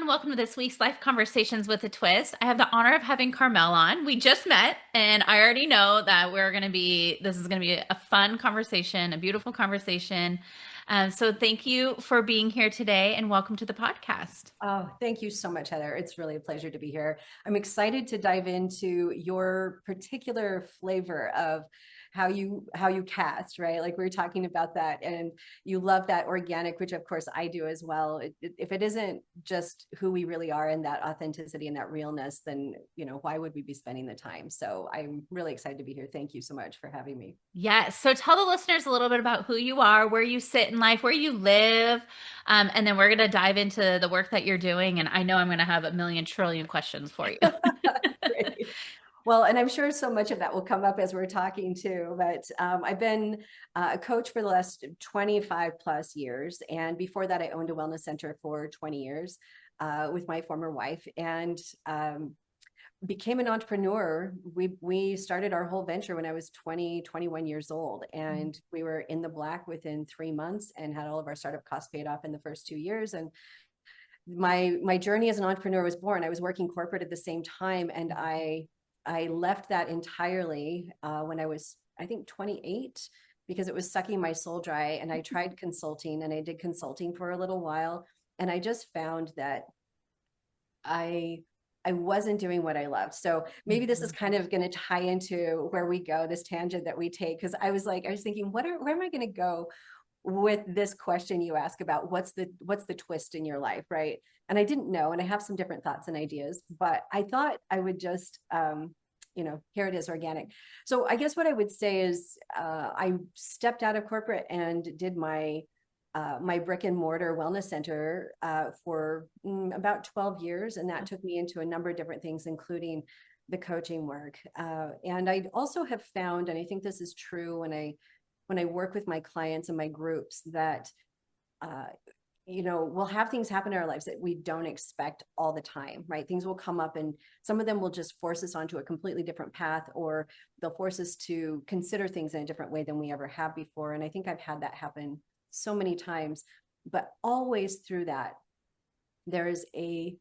welcome to this week's Life Conversations with a Twist. I have the honor of having Carmel on. We just met, and I already know that this is going to be a fun conversation, a beautiful conversation. So thank you for being here today, and welcome to the podcast. Oh, thank you so much, Heather. It's really a pleasure to be here. I'm excited to dive into your particular flavor of how you cast, right? Like we were talking about that, and you love that organic, which of course I do as well. If it isn't just who we really are and that authenticity and that realness, then why would we be spending the time? So I'm really excited to be here. Thank you so much for having me. Yes. So tell the listeners a little bit about who you are, where you sit in life, where you live, and then we're going to dive into the work that you're doing. And I know I'm going to have a million trillion questions for you. Great. Well, and I'm sure so much of that will come up as we're talking too. But I've been a coach for the last 25 plus years. And before that, I owned a wellness center for 20 years with my former wife, and became an entrepreneur. We started our whole venture when I was 20, 21 years old. And we were in the black within 3 months and had all of our startup costs paid off in the first 2 years. And my journey as an entrepreneur was born. I was working corporate at the same time, and I left that entirely when I was, I think, 28, because it was sucking my soul dry. And I tried consulting, and I did consulting for a little while, and I just found that I I wasn't doing what I loved. So maybe this is Mhm. kind of going to tie into where we go, this tangent that we take, because I was thinking, where am I going to go with this question you ask about what's the twist in your life, right? And I didn't know, and I have some different thoughts and ideas, but I thought I would just here it is, organic. So I guess what I would say is I stepped out of corporate and did my brick and mortar wellness center for about 12 years, and that took me into a number of different things, including the coaching work. And I also have found, and I think this is true when I work with my clients and my groups, that uh, we'll have things happen in our lives that we don't expect all the time, right? Things will come up, and some of them will just force us onto a completely different path, or they'll force us to consider things in a different way than we ever have before. And I think I've had that happen so many times, but always through that, there is a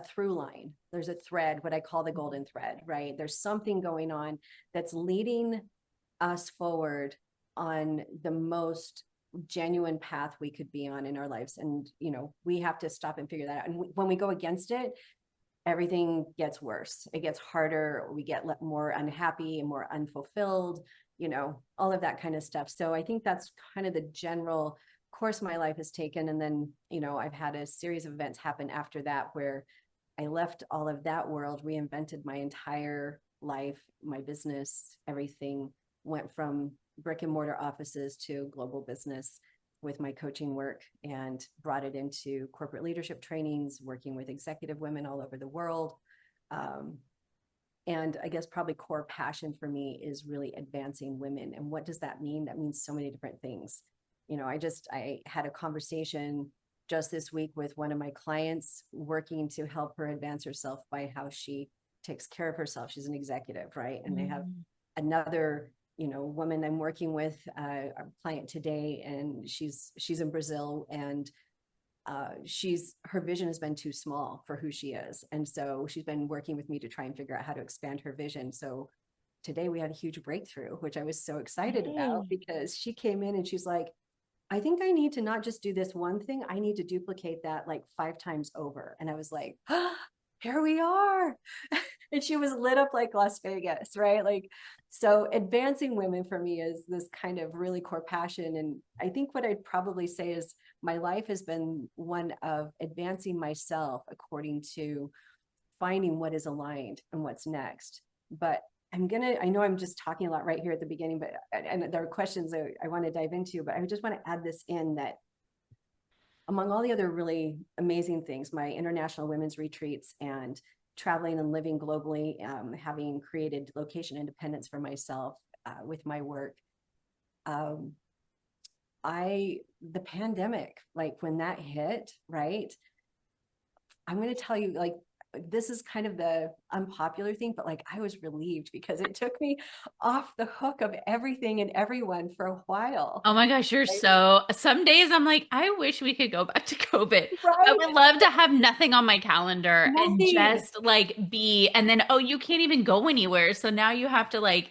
through line. There's a thread, what I call the golden thread, right? There's something going on that's leading us forward on the most genuine path we could be on in our lives. And we have to stop and figure that out. And when we go against it, everything gets worse. It gets harder. We get more unhappy and more unfulfilled, all of that kind of stuff. So I think that's kind of the general course my life has taken. And then, I've had a series of events happen after that where I left all of that world, reinvented my entire life, my business, everything went from brick and mortar offices to global business with my coaching work, and brought it into corporate leadership trainings, working with executive women all over the world. Um, and I guess probably core passion for me is really advancing women. And what does that mean? That means so many different things. I had a conversation just this week with one of my clients, working to help her advance herself by how she takes care of herself. She's an executive, right? And they have Mhm. another woman I'm working with, a client today, and she's in Brazil, and her vision has been too small for who she is, and so she's been working with me to try and figure out how to expand her vision. So today we had a huge breakthrough, which I was so excited about, Hey. because she came in and she's like, I think I need to not just do this one thing, I need to duplicate that like 5 times over. And I was like, oh, here we are. And she was lit up like Las Vegas, right? Like, so advancing women for me is this kind of really core passion. And I think what I'd probably say is my life has been one of advancing myself according to finding what is aligned and what's next. But I know I'm just talking a lot right here at the beginning, but, and there are questions that I want to dive into, but I just want to add this in, that among all the other really amazing things, my international women's retreats and traveling and living globally, having created location independence for myself with my work, um, the pandemic, like when that hit, right? I'm going to tell you, like, this is kind of the unpopular thing, but like I was relieved because it took me off the hook of everything and everyone for a while. Oh my gosh, you're Right? so, some days I'm like, I wish we could go back to COVID. I Right? would love to have nothing on my calendar and Nothing. just like be, and then, oh, you can't even go anywhere. So now you have to like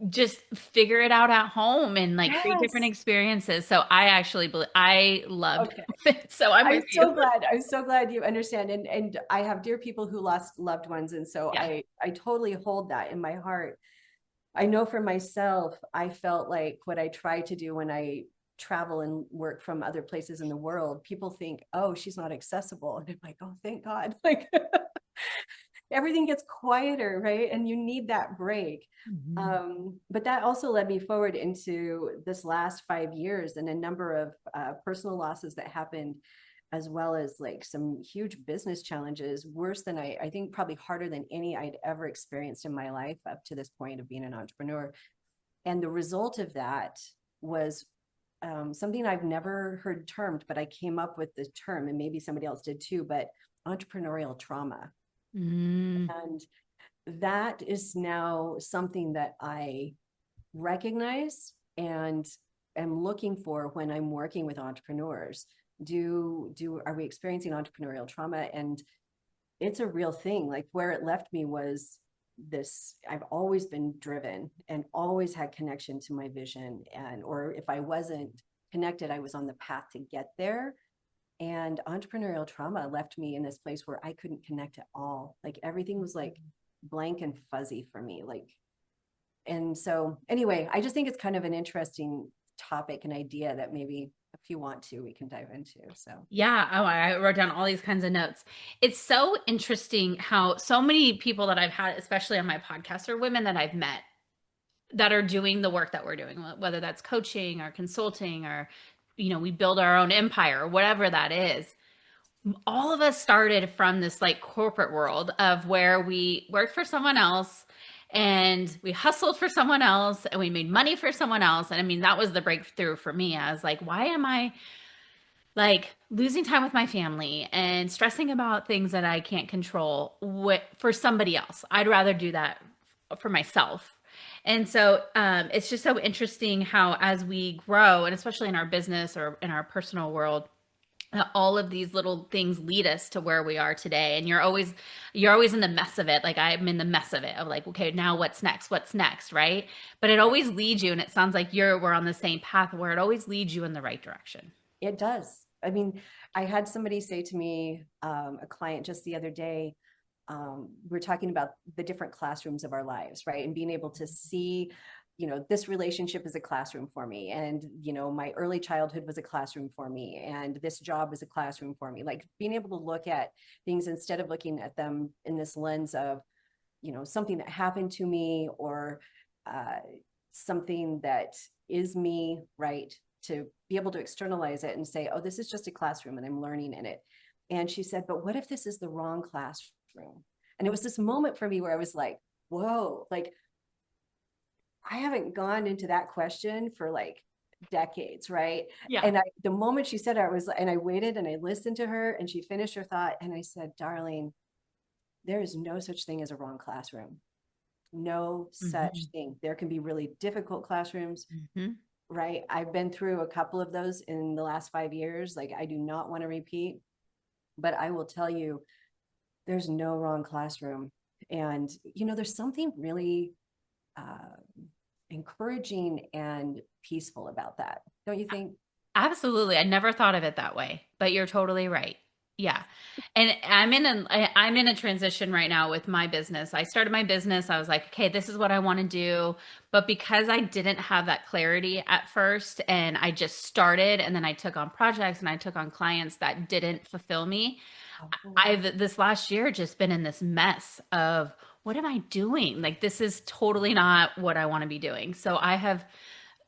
just figure it out at home and like create different Yes. experiences. So I actually believe I loved Okay. COVID. So I'm I'm with you. so glad. I'm so glad you understand. And I have dear people who lost loved ones. And so Yeah. I totally hold that in my heart. I know for myself, I felt like what I try to do when I travel and work from other places in the world, people think, oh, she's not accessible. And I'm like, oh, thank God. Like everything gets quieter, right? And you need that break. Mhm. But that also led me forward into this last 5 years and a number of personal losses that happened, as well as like some huge business challenges, worse than I think probably harder than any I'd ever experienced in my life up to this point of being an entrepreneur. And the result of that was something I've never heard termed, but I came up with the term, and maybe somebody else did too, but entrepreneurial trauma. Mm. And that is now something that I recognize and am looking for when I'm working with entrepreneurs. Are we experiencing entrepreneurial trauma? And it's a real thing. Like where it left me was this, I've always been driven and always had connection to my vision. And or if I wasn't connected, I was on the path to get there. And entrepreneurial trauma left me in this place where I couldn't connect at all. Like everything was like blank and fuzzy for me. Like, and so anyway, I just think it's kind of an interesting topic and idea that maybe if you want to, we can dive into. So Yeah, oh, I wrote down all these kinds of notes. It's so interesting how so many people that I've had, especially on my podcast, are women that I've met that are doing the work that we're doing, whether that's coaching or consulting or, we build our own empire, whatever that is. All of us started from this like corporate world of where we worked for someone else and we hustled for someone else and we made money for someone else. And I mean, that was the breakthrough for me. I was like, why am I like losing time with my family and stressing about things that I can't control for somebody else? I'd rather do that for myself. And so it's just so interesting how, as we grow, and especially in our business or in our personal world, all of these little things lead us to where we are today. And you're always in the mess of it. Like I'm in the mess of it of like, okay, now what's next, right? But it always leads you, and it sounds like we're on the same path where it always leads you in the right direction. it does. I mean, I had somebody say to me, a client just the other day, we're talking about the different classrooms of our lives, right? And being able to see, this relationship is a classroom for me. And, my early childhood was a classroom for me. And this job is a classroom for me. Like being able to look at things instead of looking at them in this lens of, something that happened to me or uh, something that is me, right? To be able to externalize it and say, oh, this is just a classroom and I'm learning in it. And she said, but what if this is the wrong classroom? And it was this moment for me where I was like, whoa, like I haven't gone into that question for like decades, right? Yeah. And the moment she said it, and I waited and I listened to her and she finished her thought. And I said, darling, there is no such thing as a wrong classroom. No such Hmm. thing. There can be really difficult classrooms, Hmm. right? I've been through a couple of those in the last 5 years. Like I do not want to repeat, but I will tell you, there's no wrong classroom. And, there's something really uh, encouraging and peaceful about that. Don't you think? Absolutely. I never thought of it that way, but you're totally right. Yeah. And I'm in a transition right now with my business. I started my business. I was like, okay, this is what I want to do. But because I didn't have that clarity at first and I just started and then I took on projects and I took on clients that didn't fulfill me, Oh, I've this last year just been in this mess of what am I doing? Like this is totally not what I want to be doing. So I have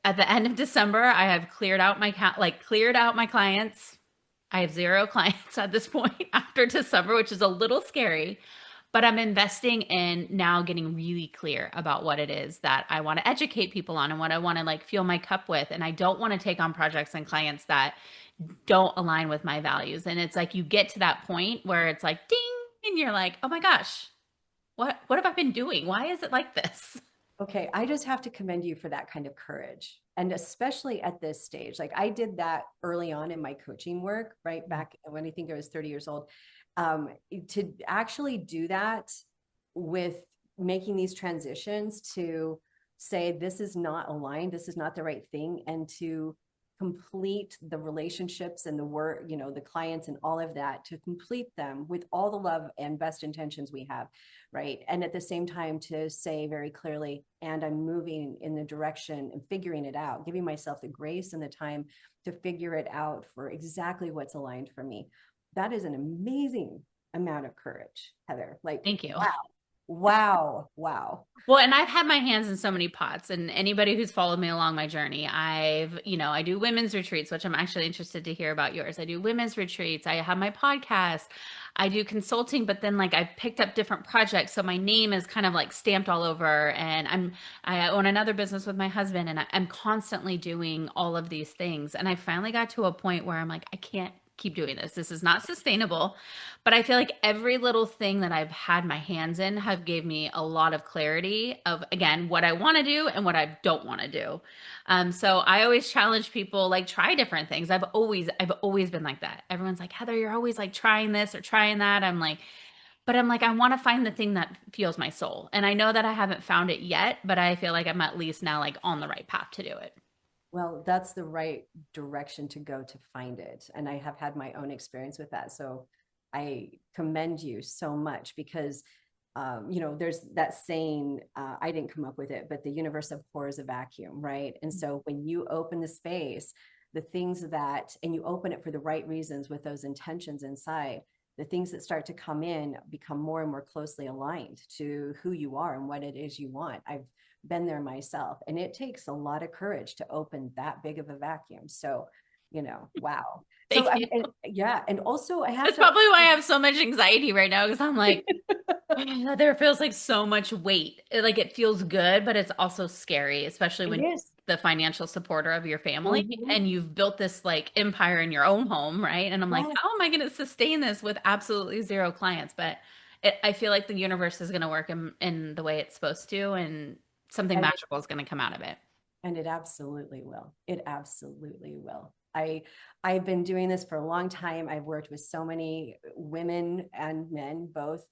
at the end of December, I have cleared out my clients. I have zero clients at this point after December, which is a little scary, but I'm investing in now getting really clear about what it is that I want to educate people on and what I want to like fill my cup with. And I don't want to take on projects and clients that don't align with my values. And it's like you get to that point where it's like, ding. and you're like, oh my gosh, what have I been doing? Why is it like this? Okay, I just have to commend you for that kind of courage. And especially at this stage, like I did that early on in my coaching work, right back when I think I was 30 years old. To actually do that with making these transitions to say, this is not aligned, this is not the right thing, and to complete the relationships and the work, you know, the clients and all of that, to complete them with all the love and best intentions we have, right? And at the same time to say very clearly, and I'm moving in the direction and figuring it out, giving myself the grace and the time to figure it out for exactly what's aligned for me. That is an amazing amount of courage, Heather. Like, Thank you. wow, wow, wow. Well, and I've had my hands in so many pots, and anybody who's followed me along my journey, I do women's retreats, which I'm actually interested to hear about yours. I do women's retreats. I have my podcast. I do consulting, but then like I've picked up different projects. So my name is kind of like stamped all over, and I own another business with my husband, and I'm constantly doing all of these things. And I finally got to a point where I'm like, I can't keep doing this. This is not sustainable. But I feel like every little thing that I've had my hands in have gave me a lot of clarity of, again, what I want to do and what I don't want to do. So I always challenge people, like, try different things. I've always been like that. Everyone's like, Heather, you're always like trying this or trying that. But I'm like, I want to find the thing that fuels my soul. And I know that I haven't found it yet, but I feel like I'm at least now like on the right path to do it. Well, that's the right direction to go to find it. And I have had my own experience with that. So I commend you so much because, there's that saying, I didn't come up with it, but the universe abhors a vacuum, right? And so when you open the space, the things that, and you open it for the right reasons with those intentions inside, the things that start to come in become more and more closely aligned to who you are and what it is you want. I've been there myself, and it takes a lot of courage to open that big of a vacuum. So, wow. So Thank you. yeah, and also I have That's to. probably why I have so much anxiety right now because I'm like, there feels like so much weight. Like it feels good, but it's also scary, especially It when is. the financial supporter of your family Mhm. and you've built this like empire in your own home, right? And I'm like, Yes. how am I going to sustain this with absolutely zero clients? But I feel like the universe is going to work in the way it's supposed to, and something And magical is going to come out of it. And it absolutely will. It absolutely will. I've been doing this for a long time. I've worked with so many women and men, both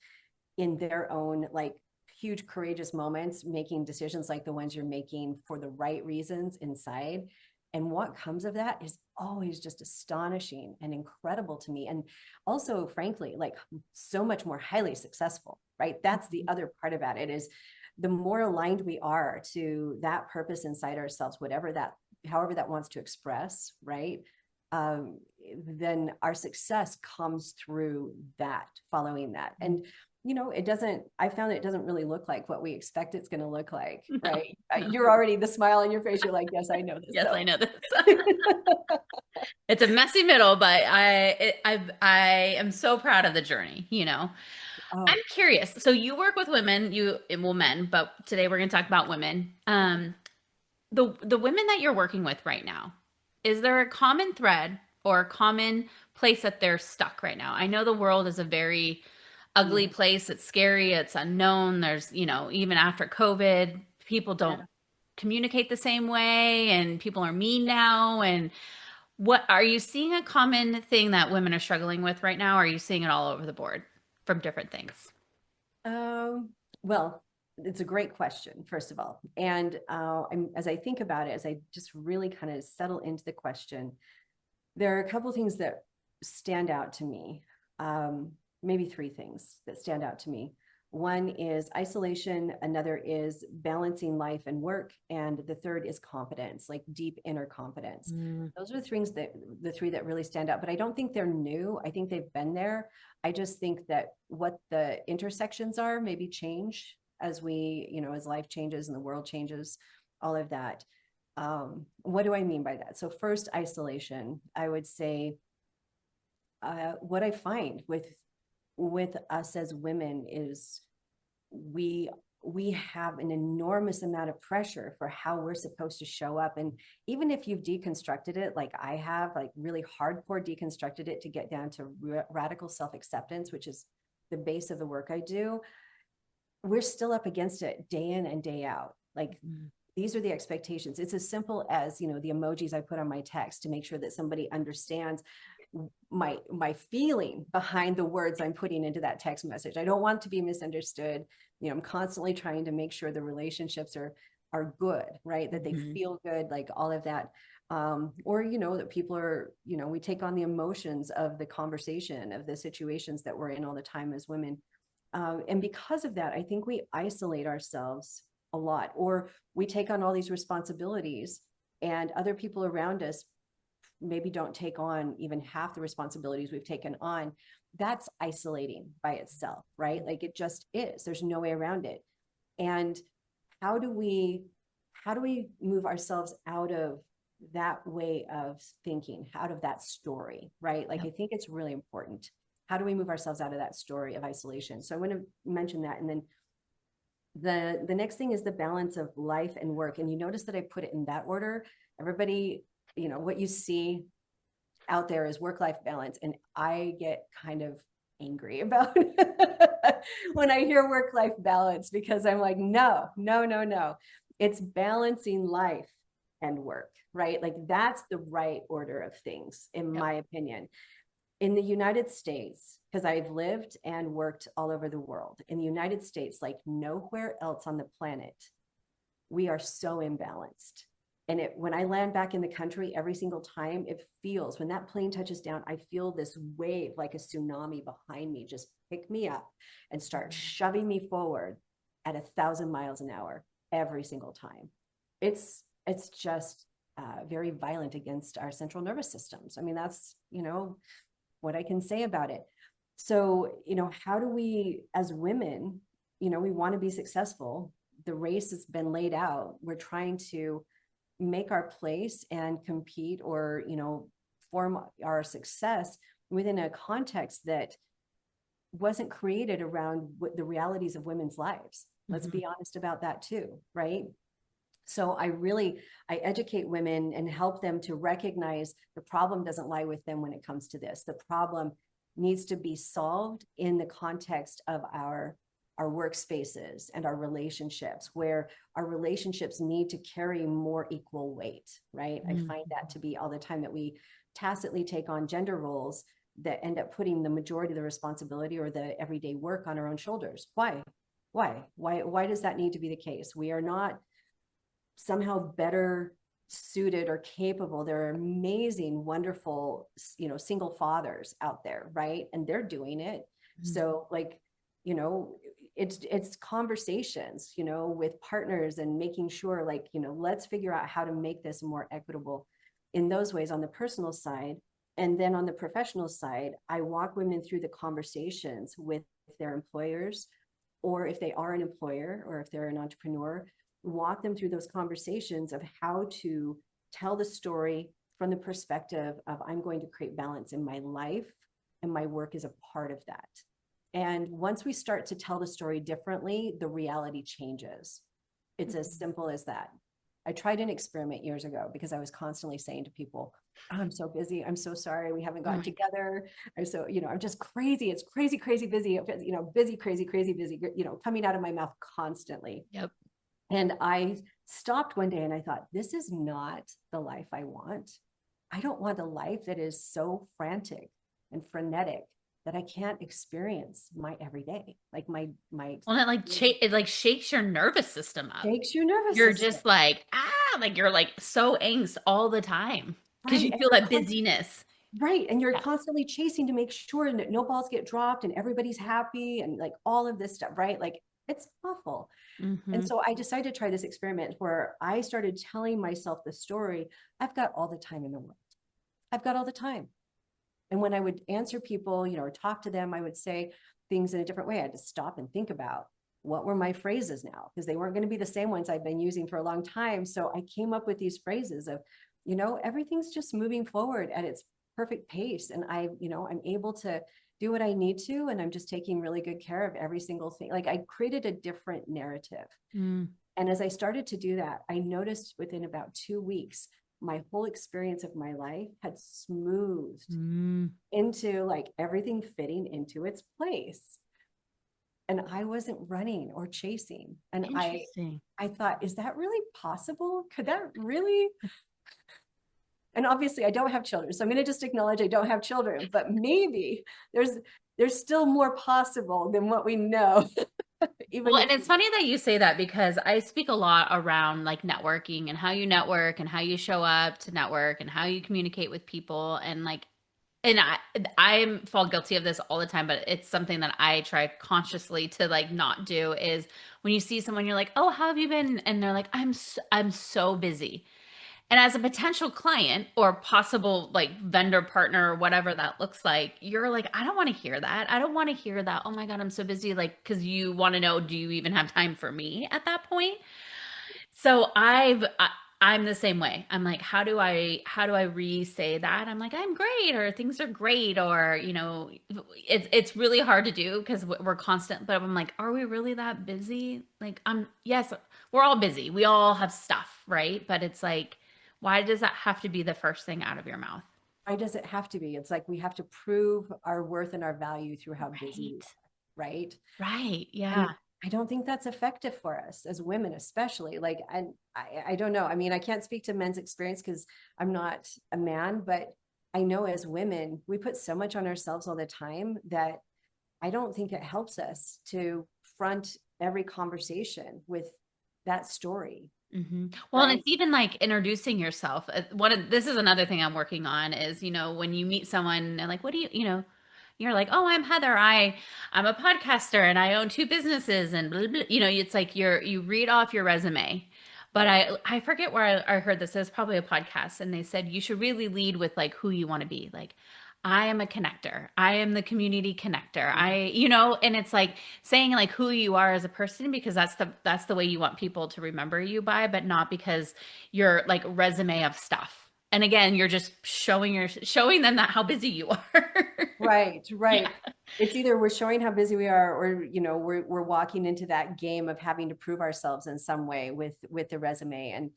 in their own like huge courageous moments, making decisions like the ones you're making for the right reasons inside. And what comes of that is always just astonishing and incredible to me. And also, frankly, like so much more highly successful, right? That's the other part about it is the more aligned we are to that purpose inside ourselves, whatever that, however that wants to express, right? Um, then our success comes through that, following that. And it doesn't, I found it doesn't really look like what we expect it's going to look like, No, right? no. You're already the smile on your face. You're like, yes, I know this. Yes, I So, know this. It's a messy middle, but I am so proud of the journey. I'm oh, curious. So you work with women, well, men, but today we're going to talk about women. The women that you're working with right now, is there a common thread or a common place that they're stuck right now? I know the world is a very ugly yeah, place. It's scary. It's unknown. Even after COVID, people yeah. don't communicate the same way, and people are mean now. And what are you seeing a common thing that women are struggling with right now? Or are you seeing it all over the board from different things? Well, it's a great question, first of all. And as I think about it, as I just really kind of settle into the question, there are a couple of things that stand out to me. Maybe three things that stand out to me. One is isolation, another is balancing life and work, and the third is confidence, like deep inner confidence. Mm. Those are the three that really stand out, but I don't think they're new. I think they've been there. I just think that what the intersections are maybe change as as life changes and the world changes, all of that. What do I mean by that? So first, isolation. I would say what I find with us as women is we we have an enormous amount of pressure for how we're supposed to show up. And even if you've deconstructed it, like I have, like really hardcore deconstructed it to get down to radical self-acceptance, which is the base of the work I do, we're still up against it day in and day out. Like, these are the expectations. It's as simple as, the emojis I put on my text to make sure that somebody understands my feeling behind the words I'm putting into that text message. I don't want to be misunderstood. I'm constantly trying to make sure the relationships are good, right? That they feel good, like all of that. Or, that people are, we take on the emotions of the conversation, of the situations that we're in all the time as women. And because of that, I think we isolate ourselves a lot, or we take on all these responsibilities and other people around us maybe don't take on even half the responsibilities we've taken on. That's isolating by itself, right? Like, it just is. There's no way around it. And how do we move ourselves out of that way of thinking, out of that story, right? Like, I think it's really important. How do we move ourselves out of that story of isolation? So I want to mention that. And then the next thing is the balance of life and work. And you notice that I put it in that order. Everybody, what you see out there is work-life balance. And I get kind of angry about when I hear work-life balance, because I'm like, no. It's balancing life and work, right? Like, that's the right order of things, in my opinion. In the United States, because I've lived and worked all over the world, in the United States, like nowhere else on the planet, we are so imbalanced. And when I land back in the country, every single time, it feels, when that plane touches down, I feel this wave, like a tsunami behind me, just pick me up and start shoving me forward at 1,000 miles an hour every single time. It's just very violent against our central nervous systems. I mean, that's, what I can say about it. So, how do we, as women, we want to be successful. The race has been laid out. We're trying to make our place and compete, or, form our success within a context that wasn't created around the realities of women's lives. Let's be honest about that too, right? So I educate women and help them to recognize the problem doesn't lie with them when it comes to this. The problem needs to be solved in the context of our workspaces and our relationships, where our relationships need to carry more equal weight, right? I find that to be all the time, that we tacitly take on gender roles that end up putting the majority of the responsibility or the everyday work on our own shoulders. Why does that need to be the case? We are not somehow better suited or capable. There are amazing, wonderful, single fathers out there, right? And they're doing it. So, like, it's conversations, with partners, and making sure, like, let's figure out how to make this more equitable in those ways on the personal side. And then on the professional side, I walk women through the conversations with their employers, or if they are an employer, or if they're an entrepreneur, walk them through those conversations of how to tell the story from the perspective of, I'm going to create balance in my life, and my work is a part of that. And once we start to tell the story differently, the reality changes. It's as simple as that. I tried an experiment years ago, because I was constantly saying to people, oh, I'm so busy. I'm so sorry. We haven't gotten together. I'm so, I'm just crazy. It's crazy, busy, busy, crazy, busy, coming out of my mouth constantly. Yep. And I stopped one day and I thought, this is not the life I want. I don't want a life that is so frantic and frenetic that I can't experience my everyday. Like my Well, it like shakes your nervous system up. shakes your nervous You're system. just like, like you're like so angst all the time, because you Right. feel that busyness. Right. And you're constantly chasing to make sure that no balls get dropped and everybody's happy, and like all of this stuff, right? Like, it's awful. And so I decided to try this experiment where I started telling myself the story, I've got all the time in the world. I've got all the time. And when I would answer people, or talk to them, I would say things in a different way. I had to stop and think about, what were my phrases now? Because they weren't going to be the same ones I've been using for a long time. So I came up with these phrases of, everything's just moving forward at its perfect pace. And I'm able to do what I need to, and I'm just taking really good care of every single thing. Like, I created a different narrative. And as I started to do that, I noticed within about 2 weeks, my whole experience of my life had smoothed into, like, everything fitting into its place. and I wasn't running or chasing. And Interesting. I thought, is that really possible? Could that really? And obviously I don't have children, so I'm going to just acknowledge I don't have children, but maybe there's still more possible than what we know. Even Well, if and it's funny that you say that because I speak a lot around like networking and how you network and how you show up to network and how you communicate with people and like and I fall guilty of this all the time, but it's something that I try consciously to like not do is when you see someone you're like, "Oh, how have you been?" and they're like, I'm so busy." And as a potential client or possible like vendor partner or whatever that looks like, you're like, I don't want to hear that. I don't want to hear that. Oh my God, I'm so busy. Like, because you want to know, do you even have time for me at that point? So I'm the same way. I'm like, how do I re-say that? I'm like, I'm great, or things are great, or it's really hard to do because we're constant. But I'm like, are we really that busy? Like, yes, we're all busy. We all have stuff, right? But it's like, why does that have to be the first thing out of your mouth? why does it have to be? It's like we have to prove our worth and our value through how busy we Right. are, right? Right. And Yeah. I don't think that's effective for us as women, especially. Like, I don't know. I mean, I can't speak to men's experience because I'm not a man, but I know as women, we put so much on ourselves all the time that I don't think it helps us to front every conversation with that story, Well, and right? it's even like introducing yourself. This is another thing I'm working on is, when you meet someone and like, what do you're like, oh, I'm Heather. I'm a podcaster and I own two businesses and blah, blah. It's like you read off your resume. But Right. I forget where I heard this. It was probably a podcast, and they said you should really lead with like who you want to be. Like, I am a connector. I am the community connector. And it's like saying like who you are as a person because that's the way you want people to remember you by, but not because you're like resume of stuff. And again, you're just showing them that how busy you are. Right, Yeah. right. It's either we're showing how busy we are, or we're walking into that game of having to prove ourselves in some way with the resume. And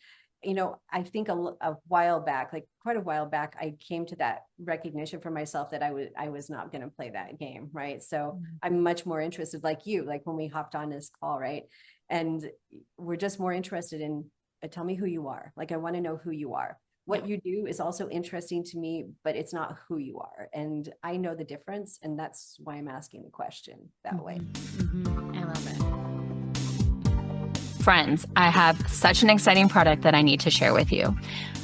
I think a while back, like quite a while back, I came to that recognition for myself that I was not going to play that game, right? So I'm much more interested, like you, like when we hopped on this call, right? And we're just more interested in tell me who you are. Like I want to know who you are. Yeah. What you do is also interesting to me, but it's not who you are. And I know the difference. And that's why I'm asking the question that way. I love it. Friends, I have such an exciting product that I need to share with you.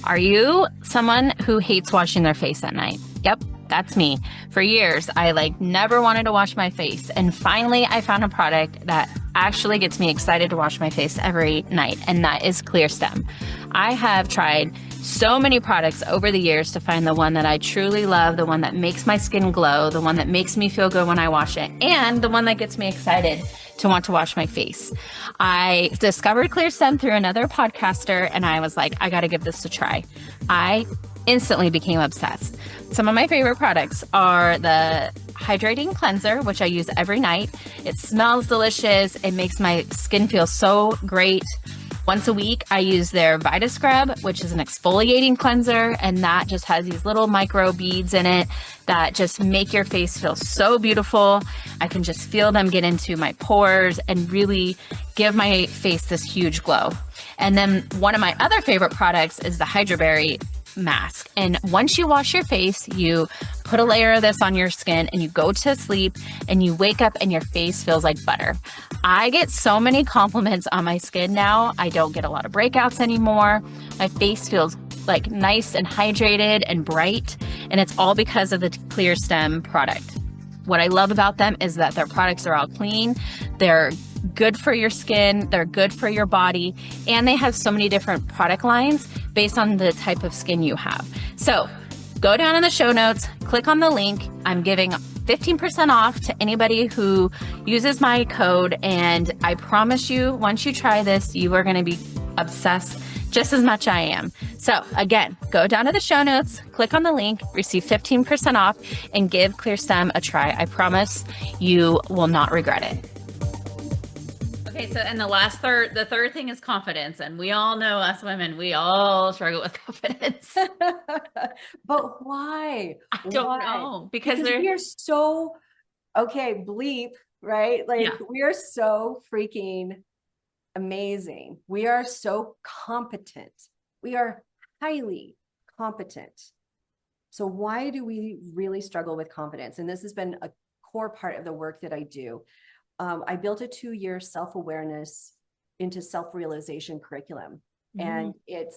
Are you someone who hates washing their face at night? Yep, that's me. For years, I never wanted to wash my face. And finally, I found a product that actually gets me excited to wash my face every night, and that is Clear Stem. I have tried so many products over the years to find the one that I truly love, the one that makes my skin glow, the one that makes me feel good when I wash it, and the one that gets me excited to want to wash my face. I discovered Clear Stem through another podcaster, and I was like, I got to give this a try. I instantly became obsessed. Some of my favorite products are the hydrating cleanser, which I use every night. It smells delicious. It makes my skin feel so great. Once a week, I use their Vita Scrub, which is an exfoliating cleanser, and that just has these little micro beads in it that just make your face feel so beautiful. I can just feel them get into my pores and really give my face this huge glow. And then one of my other favorite products is the Hydra Berry mask. And once you wash your face, you put a layer of this on your skin and you go to sleep and you wake up and your face feels like butter. I get so many compliments on my skin now. I don't get a lot of breakouts anymore. My face feels nice and hydrated and bright. And it's all because of the Clear Stem product. What I love about them is that their products are all clean. They're good for your skin, they're good for your body, and they have so many different product lines based on the type of skin you have. So go down in the show notes, click on the link. I'm giving 15% off to anybody who uses my code, and I promise you, once you try this, you are going to be obsessed just as much I am. So again, go down to the show notes, click on the link, receive 15% off, and give Clear Stem a try. I promise you will not regret it. Okay, so and the third thing is confidence, and we all know us women, we all struggle with confidence. But why? I don't Why? know because Because they're we are so, okay, bleep. right? Like Yeah. we are so freaking amazing. We are so competent. We are highly competent. So why do we really struggle with confidence? And this has been a core part of the work that I do. I built a 2-year self-awareness into self-realization curriculum. And it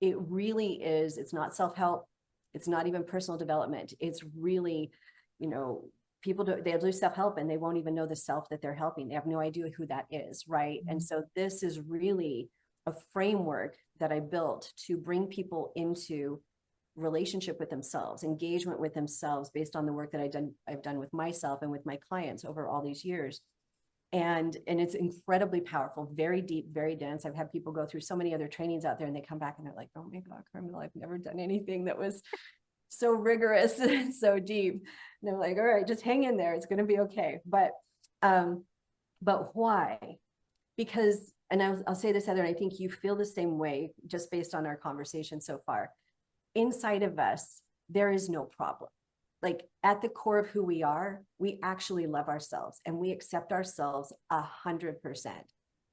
really is, it's not self-help. It's not even personal development. It's really, people they'll do self-help and they won't even know the self that they're helping. They have no idea who that is, right? And so this is really a framework that I built to bring people into relationship with themselves, engagement with themselves based on the work that I've done with myself and with my clients over all these years. And it's incredibly powerful, very deep, very dense. I've had people go through so many other trainings out there and they come back and they're like, oh my God, Carmell, I've never done anything that was so rigorous and so deep. And I'm like, all right, just hang in there. It's going to be okay. But why? Because, and I'll say this, Heather, and I think you feel the same way just based on our conversation so far. Inside of us, there is no problem. Like at the core of who we are, we actually love ourselves and we accept ourselves 100%.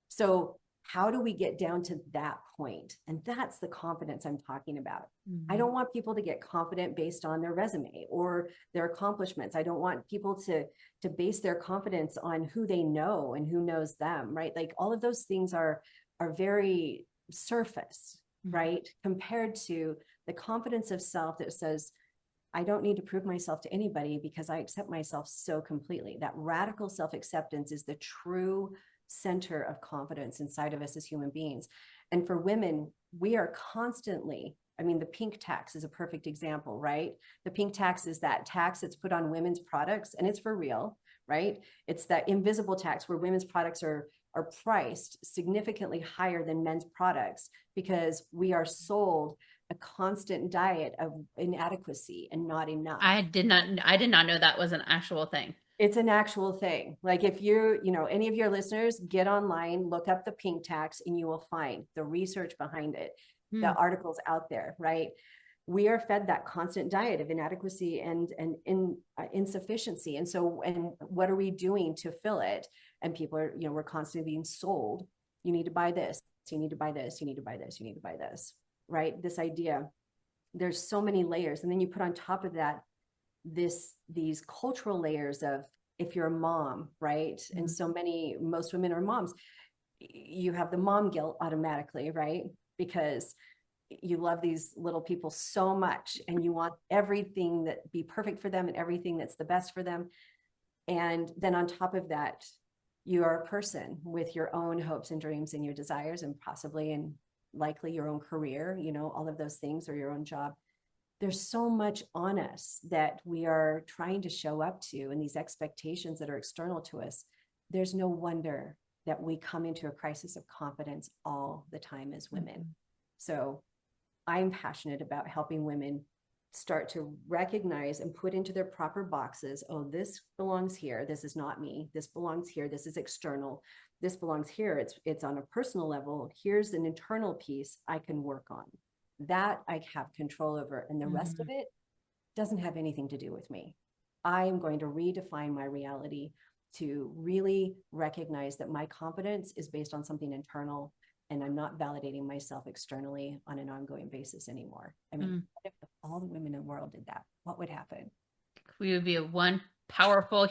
So how do we get down to that point? And that's the confidence I'm talking about. I don't want people to get confident based on their resume or their accomplishments. I don't want people to base their confidence on who they know and who knows them, right? Like all of those things are very surface, right? Compared to the confidence of self that says, I don't need to prove myself to anybody because I accept myself so completely. That radical self-acceptance is the true center of confidence inside of us as human beings. And for women, we are constantly, I mean, the pink tax is a perfect example, right? The pink tax is that tax that's put on women's products, and it's for real, right? It's that invisible tax where women's products are priced significantly higher than men's products because we are sold a constant diet of inadequacy and not enough. I did not know that was an actual thing. It's an actual thing. Like if any of your listeners get online, look up the pink tax and you will find the research behind it, the articles out there, right? We are fed that constant diet of inadequacy and insufficiency. And so, and what are we doing to fill it? And people are, we're constantly being sold. You need to buy this. You need to buy this. You need to buy this. You need to buy this. Right? This idea, there's so many layers. And then you put on top of that, these cultural layers of, if you're a mom, right? And most women are moms. You have the mom guilt automatically, right? Because you love these little people so much and you want everything that be perfect for them and everything that's the best for them. And then on top of that, you are a person with your own hopes and dreams and your desires and possibly and likely your own career, all of those things, or your own job. There's so much on us that we are trying to show up to, and these expectations that are external to us. There's no wonder that we come into a crisis of confidence all the time as women. So I'm passionate about helping women start to recognize and put into their proper boxes. Oh, this belongs here. This is not me. This belongs here. This is external. This belongs here. It's on a personal level. Here's an internal piece I can work on. That I have control over. And the rest of it doesn't have anything to do with me. I am going to redefine my reality to really recognize that my confidence is based on something internal, and I'm not validating myself externally on an ongoing basis anymore. I mean, what if all the women in the world did that? What would happen? We would be one powerful.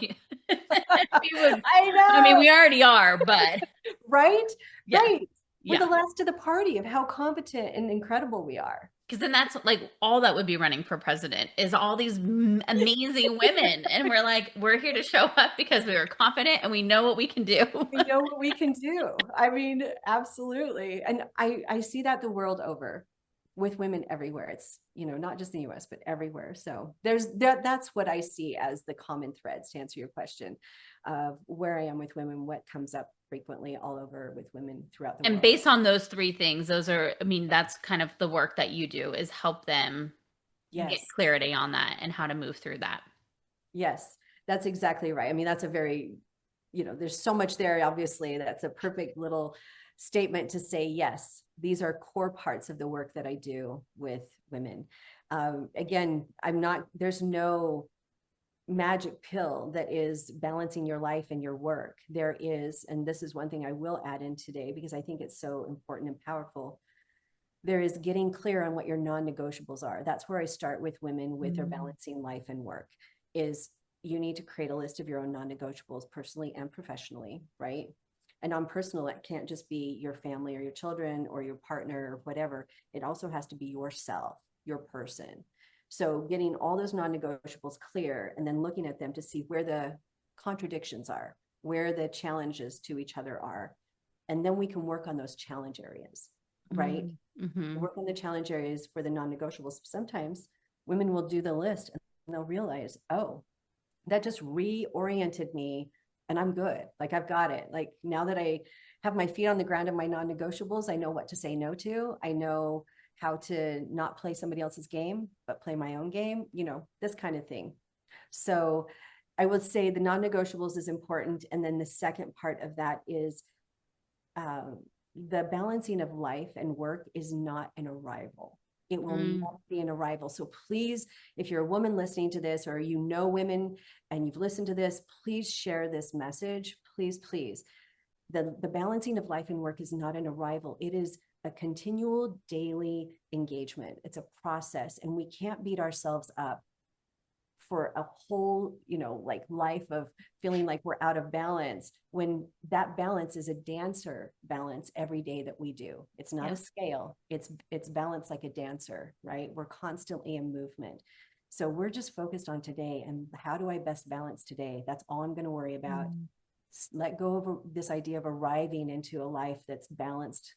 I know. I mean, we already are, but right? Yeah. Right. We're Yeah. the last of the party of how competent and incredible we are. Because then that's like all that would be running for president is all these amazing women. And we're like, we're here to show up because we are confident and we know what we can do. We know what we can do. I mean, absolutely. And I see that the world over with women everywhere. It's, not just in the US, but everywhere. So that's what I see as the common threads to answer your question of where I am with women, what comes up frequently all over with women throughout the world. And based on those three things, that's kind of the work that you do, is help them get clarity on that and how to move through that. Yes, that's exactly right. I mean, that's a very, there's so much there. Obviously, that's a perfect little statement to say, yes, these are core parts of the work that I do with women. Again, there's no, magic pill that is balancing your life and your work. There is, and this is one thing I will add in today because I think it's so important and powerful. There is getting clear on what your non-negotiables are. That's where I start with women with their balancing life and work, is you need to create a list of your own non-negotiables personally and professionally, right? And on personal, it can't just be your family or your children or your partner or whatever. It also has to be yourself, your person. So getting all those non-negotiables clear and then looking at them to see where the contradictions are, where the challenges to each other are. And then we can work on those challenge areas, right? Work on the challenge areas for the non-negotiables. Sometimes women will do the list and they'll realize, oh, that just reoriented me and I'm good. Like I've got it. Like now that I have my feet on the ground of my non-negotiables, I know what to say no to. I know how to not play somebody else's game, but play my own game, you know, this kind of thing. So I would say the non-negotiables is important. And then the second part of that is the balancing of life and work is not an arrival. It will not be an arrival. So please, if you're a woman listening to this, or you know women and you've listened to this, please share this message. Please, please. The balancing of life and work is not an arrival. It is a continual daily engagement. It's a process, and we can't beat ourselves up for a whole, you know, like life of feeling like we're out of balance when that balance is a dancer balance every day that we do. It's not a scale. It's balance like a dancer, right? We're constantly in movement. So we're just focused on today and how do I best balance today? That's all I'm going to worry about. Let go of this idea of arriving into a life that's balanced,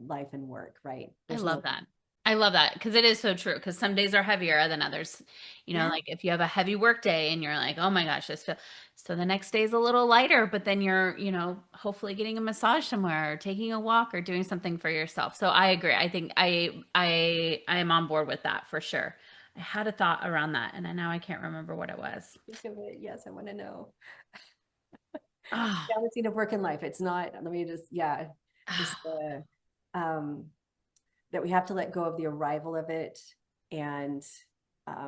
life and work, right? I love that. I love that because it is so true. Because some days are heavier than others. You know, like if you have a heavy work day and you're like, oh my gosh, this feel so the next day is a little lighter, but then you're, you know, hopefully getting a massage somewhere or taking a walk or doing something for yourself. So I agree. I think I am on board with that for sure. I had a thought around that and now I can't remember what it was. Think of it. Yes, I want to know. Oh. Balancing of work and life. It's not, let me just, just that we have to let go of the arrival of it. And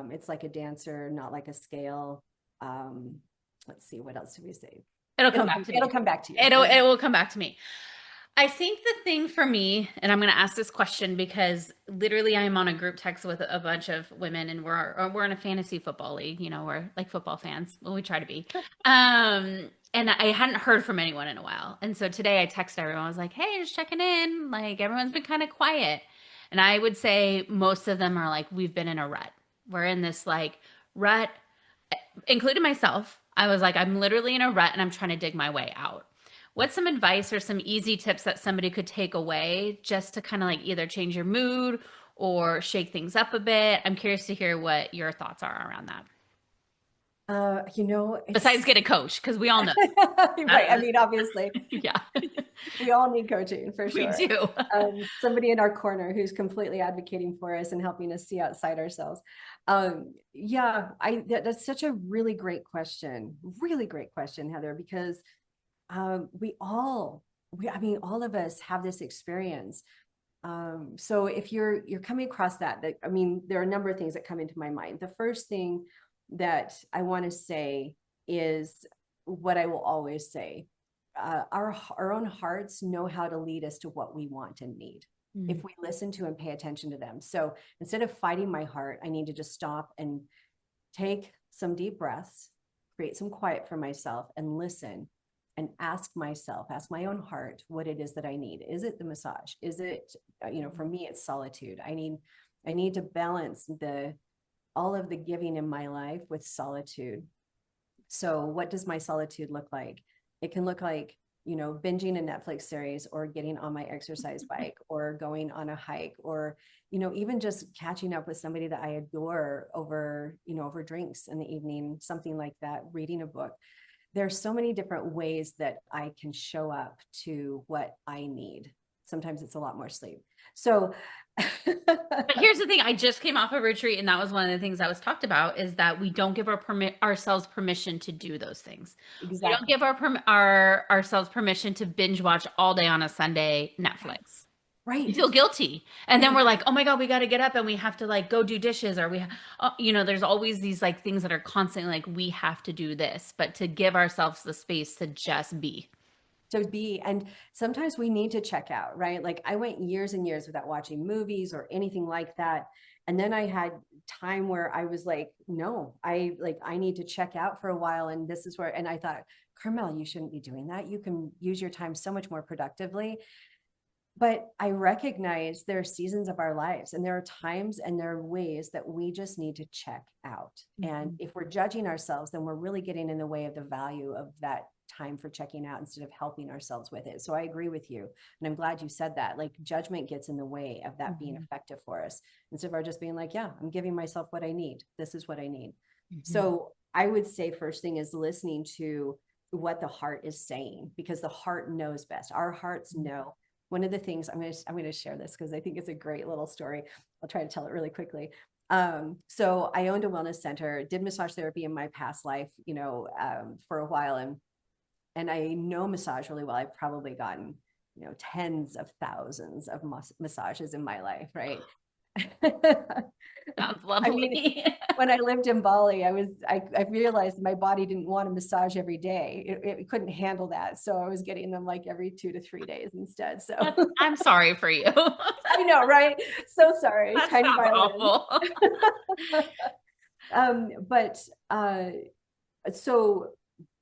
it's like a dancer, not like a scale. Let's see, what else do we say? It'll come back to me. It'll come back to you. It will come back to me. I think the thing for me, and I'm going to ask this question because literally I'm on a group text with a bunch of women and we're in a fantasy football league. You know, we're like football fans. Well, we try to be. And I hadn't heard from anyone in a while. And so today I texted everyone. I was like, hey, just checking in. Like everyone's been kind of quiet. And I would say most of them are like, we've been in a rut. We're in this like rut, including myself. I was like, I'm literally in a rut and I'm trying to dig my way out. What's some advice or some easy tips that somebody could take away just to kind of like either change your mood or shake things up a bit? I'm curious to hear what your thoughts are around that. You know, besides get a coach, because we all know. Right. I mean, obviously. Yeah. We all need coaching for sure. We do. Somebody in our corner who's completely advocating for us and helping us see outside ourselves. That's such a really great question. Really great question, Heather, because all of us have this experience. So if you're coming across that, I mean, there are a number of things that come into my mind. The first thing that I want to say is what I will always say. Our own hearts know how to lead us to what we want and need if we listen to and pay attention to them. So instead of fighting my heart, I need to just stop and take some deep breaths, create some quiet for myself and listen and ask my own heart what it is that I need. Is it the massage? Is it, for me, it's solitude. I need to balance all of the giving in my life with solitude. So what does my solitude look like? It can look like, binging a Netflix series or getting on my exercise bike or going on a hike or, even just catching up with somebody that I adore over drinks in the evening, something like that, reading a book. There's so many different ways that I can show up to what I need. Sometimes it's a lot more sleep. So but here's the thing. I just came off a retreat and that was one of the things that was talked about is that we don't give ourselves permission to do those things. Exactly. We don't give ourselves permission to binge watch all day on a Sunday Netflix. You Right. feel guilty. And then we're Exactly. like, oh my God, we got to get up and we have to like go do dishes or there's always these like things that are constantly like, we have to do this, but to give ourselves the space to just be. To be, and sometimes we need to check out, right? Like I went years and years without watching movies or anything like that. And then I had time where I was like, no, I need to check out for a while. And this is where, and I thought, Carmel, you shouldn't be doing that. You can use your time so much more productively. But I recognize there are seasons of our lives and there are times and there are ways that we just need to check out. And Mhm. if we're judging ourselves, then we're really getting in the way of the value of that time for checking out instead of helping ourselves with it. So I agree with you. And I'm glad you said that. Like judgment gets in the way of that being Mhm. effective for us. Instead of our just being like, yeah, I'm giving myself what I need. This is what I need. Mhm. So I would say first thing is listening to what the heart is saying, because the heart knows best. Our hearts know. One of the things I'm going to share this because I think it's a great little story. I'll try to tell it really quickly. So I owned a wellness center, did massage therapy in my past life, for a while, and I know massage really well. I've probably gotten, tens of thousands of massages in my life, right? Sounds I mean, lovely. when I lived in Bali, I realized my body didn't want a massage every day. It couldn't handle that. So I was getting them like every 2 to 3 days instead. So I'm sorry for you. I know, right? So sorry, That tiny sounds violin. awful. But so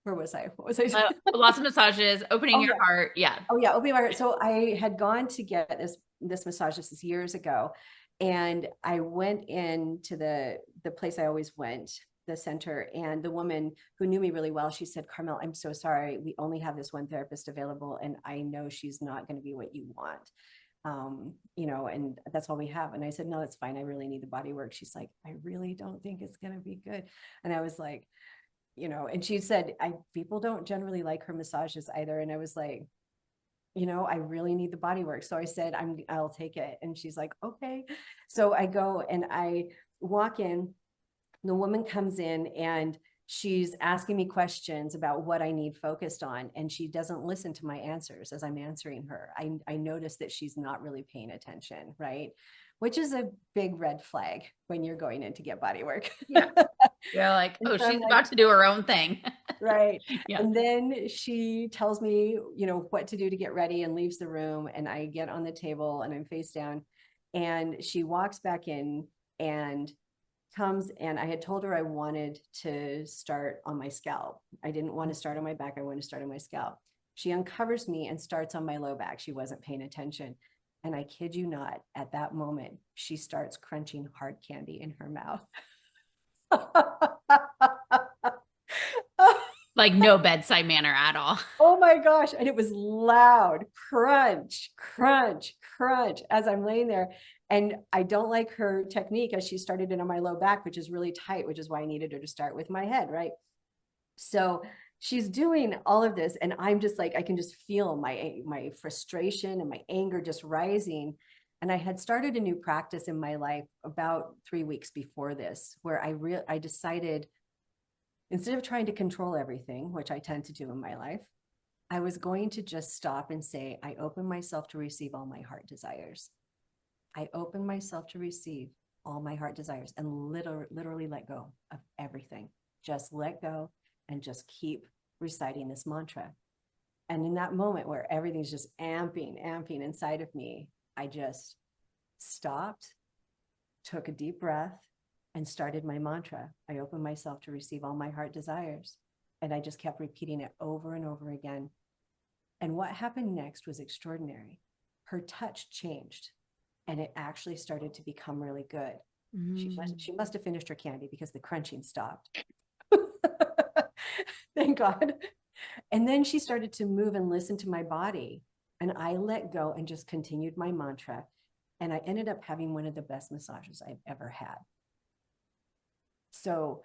where was I? What was I saying? Lots of massages, opening Oh your yeah. heart. Yeah. Oh yeah, opening my heart. So I had gone to get this massage, this is years ago, and I went into the place I always went, the center, and the woman who knew me really well, she said, Carmel, I'm so sorry. We only have this one therapist available, and I know she's not going to be what you want. And that's all we have. And I said, no, that's fine. I really need the body work. She's like, I really don't think it's going to be good. And I was like, and she said, people don't generally like her massages either. And I was like, I really need the body work. So I said, I'll take it. And she's like, okay. So I go and I walk in, the woman comes in and she's asking me questions about what I need focused on. And she doesn't listen to my answers as I'm answering her. I notice that she's not really paying attention. Right. Which is a big red flag when you're going in to get body work. Yeah. You're like, And oh, so I'm she's like, about to do her own thing. right. Yeah. And then she tells me, what to do to get ready and leaves the room. And I get on the table and I'm face down. And she walks back in and comes, and I had told her I wanted to start on my scalp. I didn't want to start on my back. I wanted to start on my scalp. She uncovers me and starts on my low back. She wasn't paying attention. And I kid you not, at that moment, she starts crunching hard candy in her mouth. Like no bedside manner at all. Oh my gosh. And it was loud, crunch, crunch, crunch as I'm laying there. And I don't like her technique as she started it on my low back, which is really tight, which is why I needed her to start with my head. Right. So she's doing all of this. And I'm just like, I can just feel my frustration and my anger just rising. And I had started a new practice in my life about 3 weeks before this, where I decided, instead of trying to control everything, which I tend to do in my life, I was going to just stop and say, I open myself to receive all my heart desires. I open myself to receive all my heart desires and literally let go of everything. Just let go and just keep reciting this mantra. And in that moment where everything's just amping inside of me, I just stopped, took a deep breath, and started my mantra. I opened myself to receive all my heart desires. And I just kept repeating it over and over again. And what happened next was extraordinary. Her touch changed and it actually started to become really good. She must have finished her candy because the crunching stopped. Thank God. And then she started to move and listen to my body. And I let go and just continued my mantra. And I ended up having one of the best massages I've ever had. So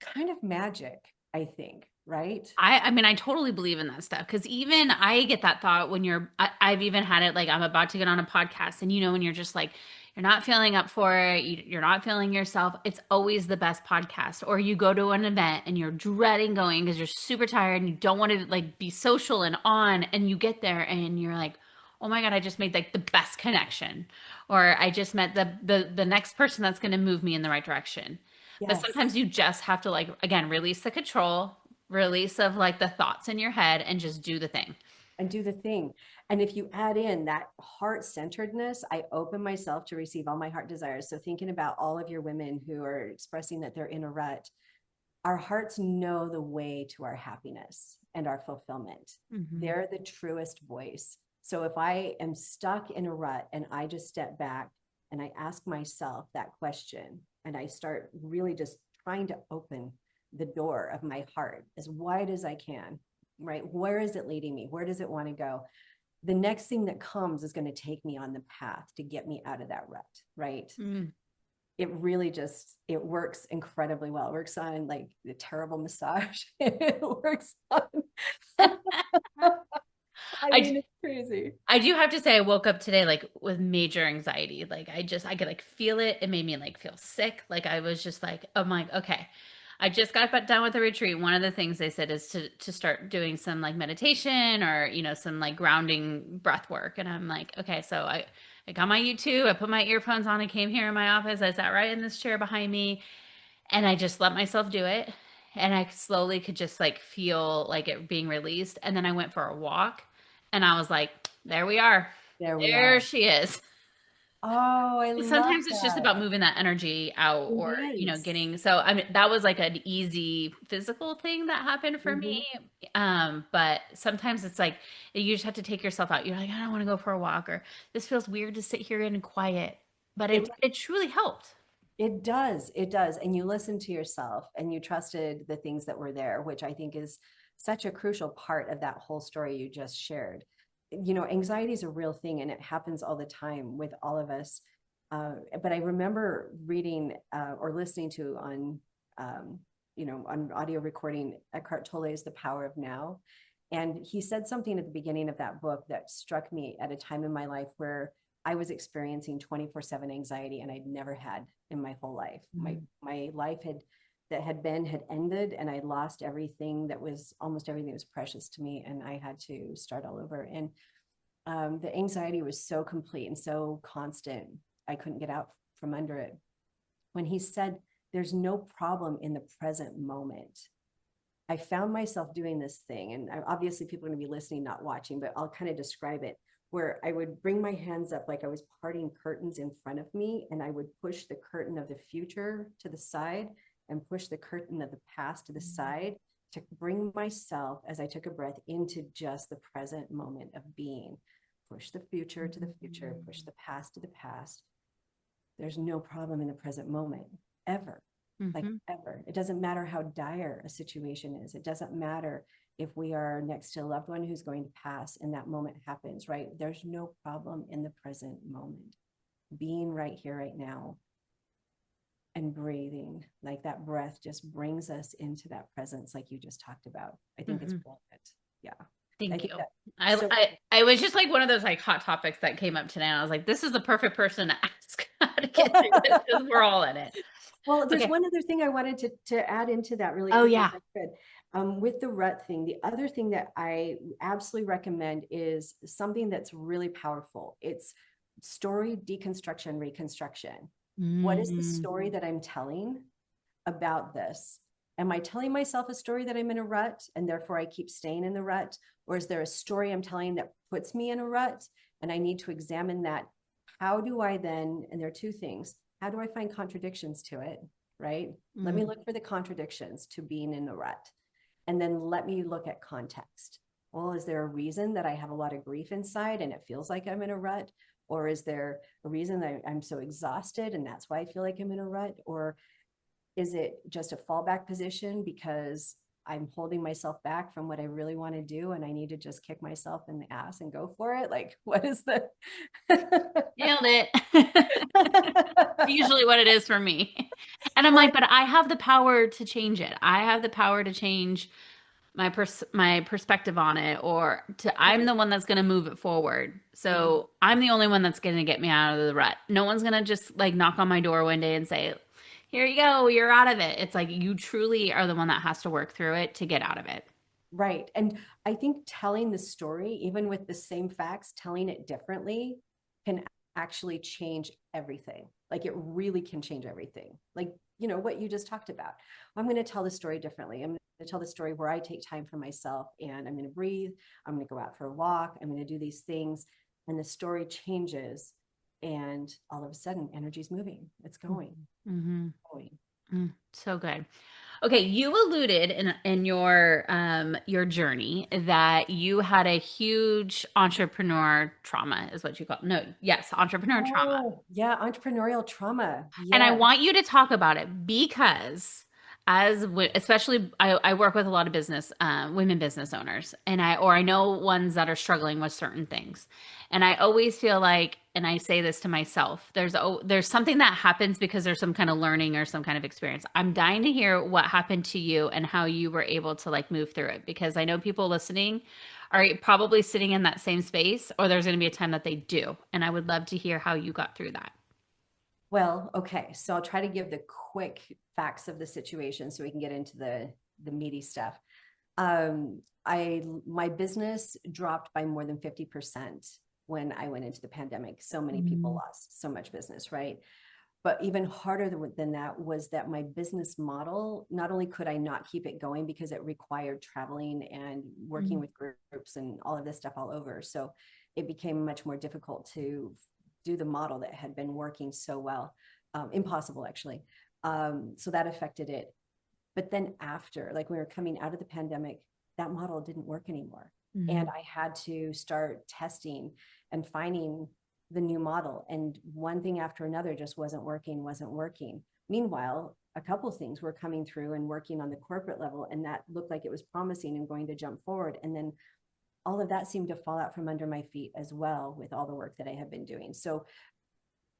kind of magic, I think, right? I mean, I totally believe in that stuff because even I get that thought when I've even had it like I'm about to get on a podcast and when you're just like, you're not feeling up for it, you're not feeling yourself, it's always the best podcast. Or you go to an event and you're dreading going because you're super tired and you don't want to like be social and on, and you get there and you're like, oh my God, I just made like the best connection, or I just met the next person that's going to move me in the right direction. But Yes. sometimes you just have to like, again, release the control, release of like the thoughts in your head and just do the thing. And do the thing. And if you add in that heart centeredness, I open myself to receive all my heart desires. So thinking about all of your women who are expressing that they're in a rut, our hearts know the way to our happiness and our fulfillment. Mm-hmm. They're the truest voice. So if I am stuck in a rut and I just step back and I ask myself that question and I start really just trying to open the door of my heart as wide as I can, right? Where is it leading me? Where does it want to go? The next thing that comes is going to take me on the path to get me out of that rut, right? Mm. It really just, it works incredibly well. It works on like the terrible massage. It works on, I I mean, it's crazy. I do have to say I woke up today like with major anxiety. Like I could like feel it. It made me like feel sick. Like I was just like, oh my, okay. I just got done with the retreat. One of the things they said is to start doing some like meditation or, you know, some like grounding breath work. And I'm like, okay, so I got my YouTube, I put my earphones on, I came here in my office, I sat right in this chair behind me, and I just let myself do it. And I slowly could just like feel like it being released. And then I went for a walk and I was like, there we are. There we There are. she is. Oh, I love Sometimes it's just that. about moving that energy out It or, you know, is. getting, so I mean, that was like an easy physical thing that happened for Mhm. me. But sometimes it's like, you just have to take yourself out. You're like, I don't want to go for a walk, or this feels weird to sit here in quiet, but It it truly helped. It does. It does. And you listen to yourself and you trusted the things that were there, which I think is such a crucial part of that whole story you just shared. You know, anxiety is a real thing and it happens all the time with all of us. But I remember reading or listening to um, on audio recording, Eckhart Tolle's The Power of Now. And he said something at the beginning of that book that struck me at a time in my life where I was experiencing 24/7 anxiety and I'd never had in my whole life. My life had ended and I lost everything that was almost everything that was precious to me and I had to start all over. And the anxiety was so complete and so constant. I couldn't get out from under it. When he said, there's no problem in the present moment, I found myself doing this thing, and obviously people are going to be listening, not watching, but I'll kind of describe it, where I would bring my hands up like I was parting curtains in front of me, and I would push the curtain of the future to the side and push the curtain of the past to the side to bring myself, as I took a breath, into just the present moment of being. Push the future to the future, push the past to the past. There's no problem in the present moment, ever. Like Mm-hmm. ever. It doesn't matter how dire a situation is. It doesn't matter if we are next to a loved one who's going to pass and that moment happens, right? There's no problem in the present moment. Being right here, right now, and breathing, like that breath just brings us into that presence, like you just talked about. I think it's Mm-hmm. brilliant. Yeah. I Thank you. think that I, so. I I was just like one of those like hot topics that came up today, and I was like, this is the perfect person to ask how to get through this because we're all in it. Well, there's Okay. one other thing I wanted to add into that really Oh quickly, if yeah. I could. With the rut thing, the other thing that I absolutely recommend is something that's really powerful. It's story deconstruction, reconstruction. What is the Mm. story that I'm telling about this? Am I telling myself a story that I'm in a rut and therefore I keep staying in the rut? Or is there a story I'm telling that puts me in a rut and I need to examine that? How do I then, and there are two things, how do I find contradictions to it, right? Let me Mm. look for the contradictions to being in the rut. And then let me look at context. Well, is there a reason that I have a lot of grief inside and it feels like I'm in a rut? Or is there a reason that I'm so exhausted and that's why I feel like I'm in a rut? Or is it just a fallback position because I'm holding myself back from what I really want to do and I need to just kick myself in the ass and go for it? Like, what is the Nailed it. Usually what it is for me. And I'm well, like, but I have the power to change it. I have the power to change my perspective on it, or to I'm right. the one that's going to move it forward. Mhm. So I'm the only one that's going to get me out of the rut. No one's going to just like knock on my door one day and say, here you go, you're out of it. It's like you truly are the one that has to work through it to get out of it. Right. And I think telling the story, even with the same facts, telling it differently can actually change everything. Like it really can change everything. Like, you know, what you just talked about. I'm going to tell the story differently. I'm going to tell the story where I take time for myself and I'm going to breathe. I'm going to go out for a walk. I'm going to do these things. And the story changes. And all of a sudden, energy's moving. It's going, Mm-hmm. going. So good. Okay, you alluded in your journey that you had a huge entrepreneur trauma, is what you call no, yes, entrepreneur trauma. Oh, yeah. Entrepreneurial trauma. And I Yeah. want you to talk about it because especially I work with a lot of women business owners, and I know ones that are struggling with certain things. And I always feel like, and I say this to myself, there's something that happens because there's some kind of learning or some kind of experience. I'm dying to hear what happened to you and how you were able to like move through it, because I know people listening are probably sitting in that same space, or there's going to be a time that they do. And I would love to hear how you got through that. Well, okay. So I'll try to give the quick facts of the situation so we can get into the meaty stuff. My business dropped by more than 50% when I went into the pandemic. So many people lost so much business, right? But even harder than that was that my business model, not only could I not keep it going because it required traveling and working with groups and all of this stuff all over. So it became much more difficult to do the model that had been working so well. Impossible, actually. So that affected it. But then after, like we were coming out of the pandemic, that model didn't work anymore. And I had to start testing and finding the new model. And one thing after another just wasn't working. Meanwhile, a couple of things were coming through and working on the corporate level, and that looked like it was promising and going to jump forward. And then all of that seemed to fall out from under my feet as well with all the work that I have been doing. So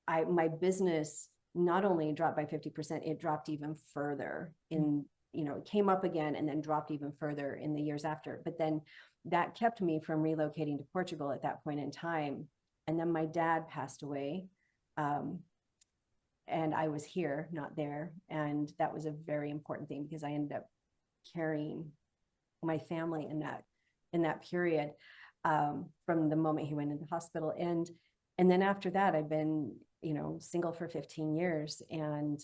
my business not only dropped by 50%, it dropped even further in, it came up again and then dropped even further in the years after. But then that kept me from relocating to Portugal at that point in time. And then my dad passed away. And I was here, not there. And that was a very important thing because I ended up carrying my family in that period, from the moment he went into hospital. And then after that, I've been, single for 15 years and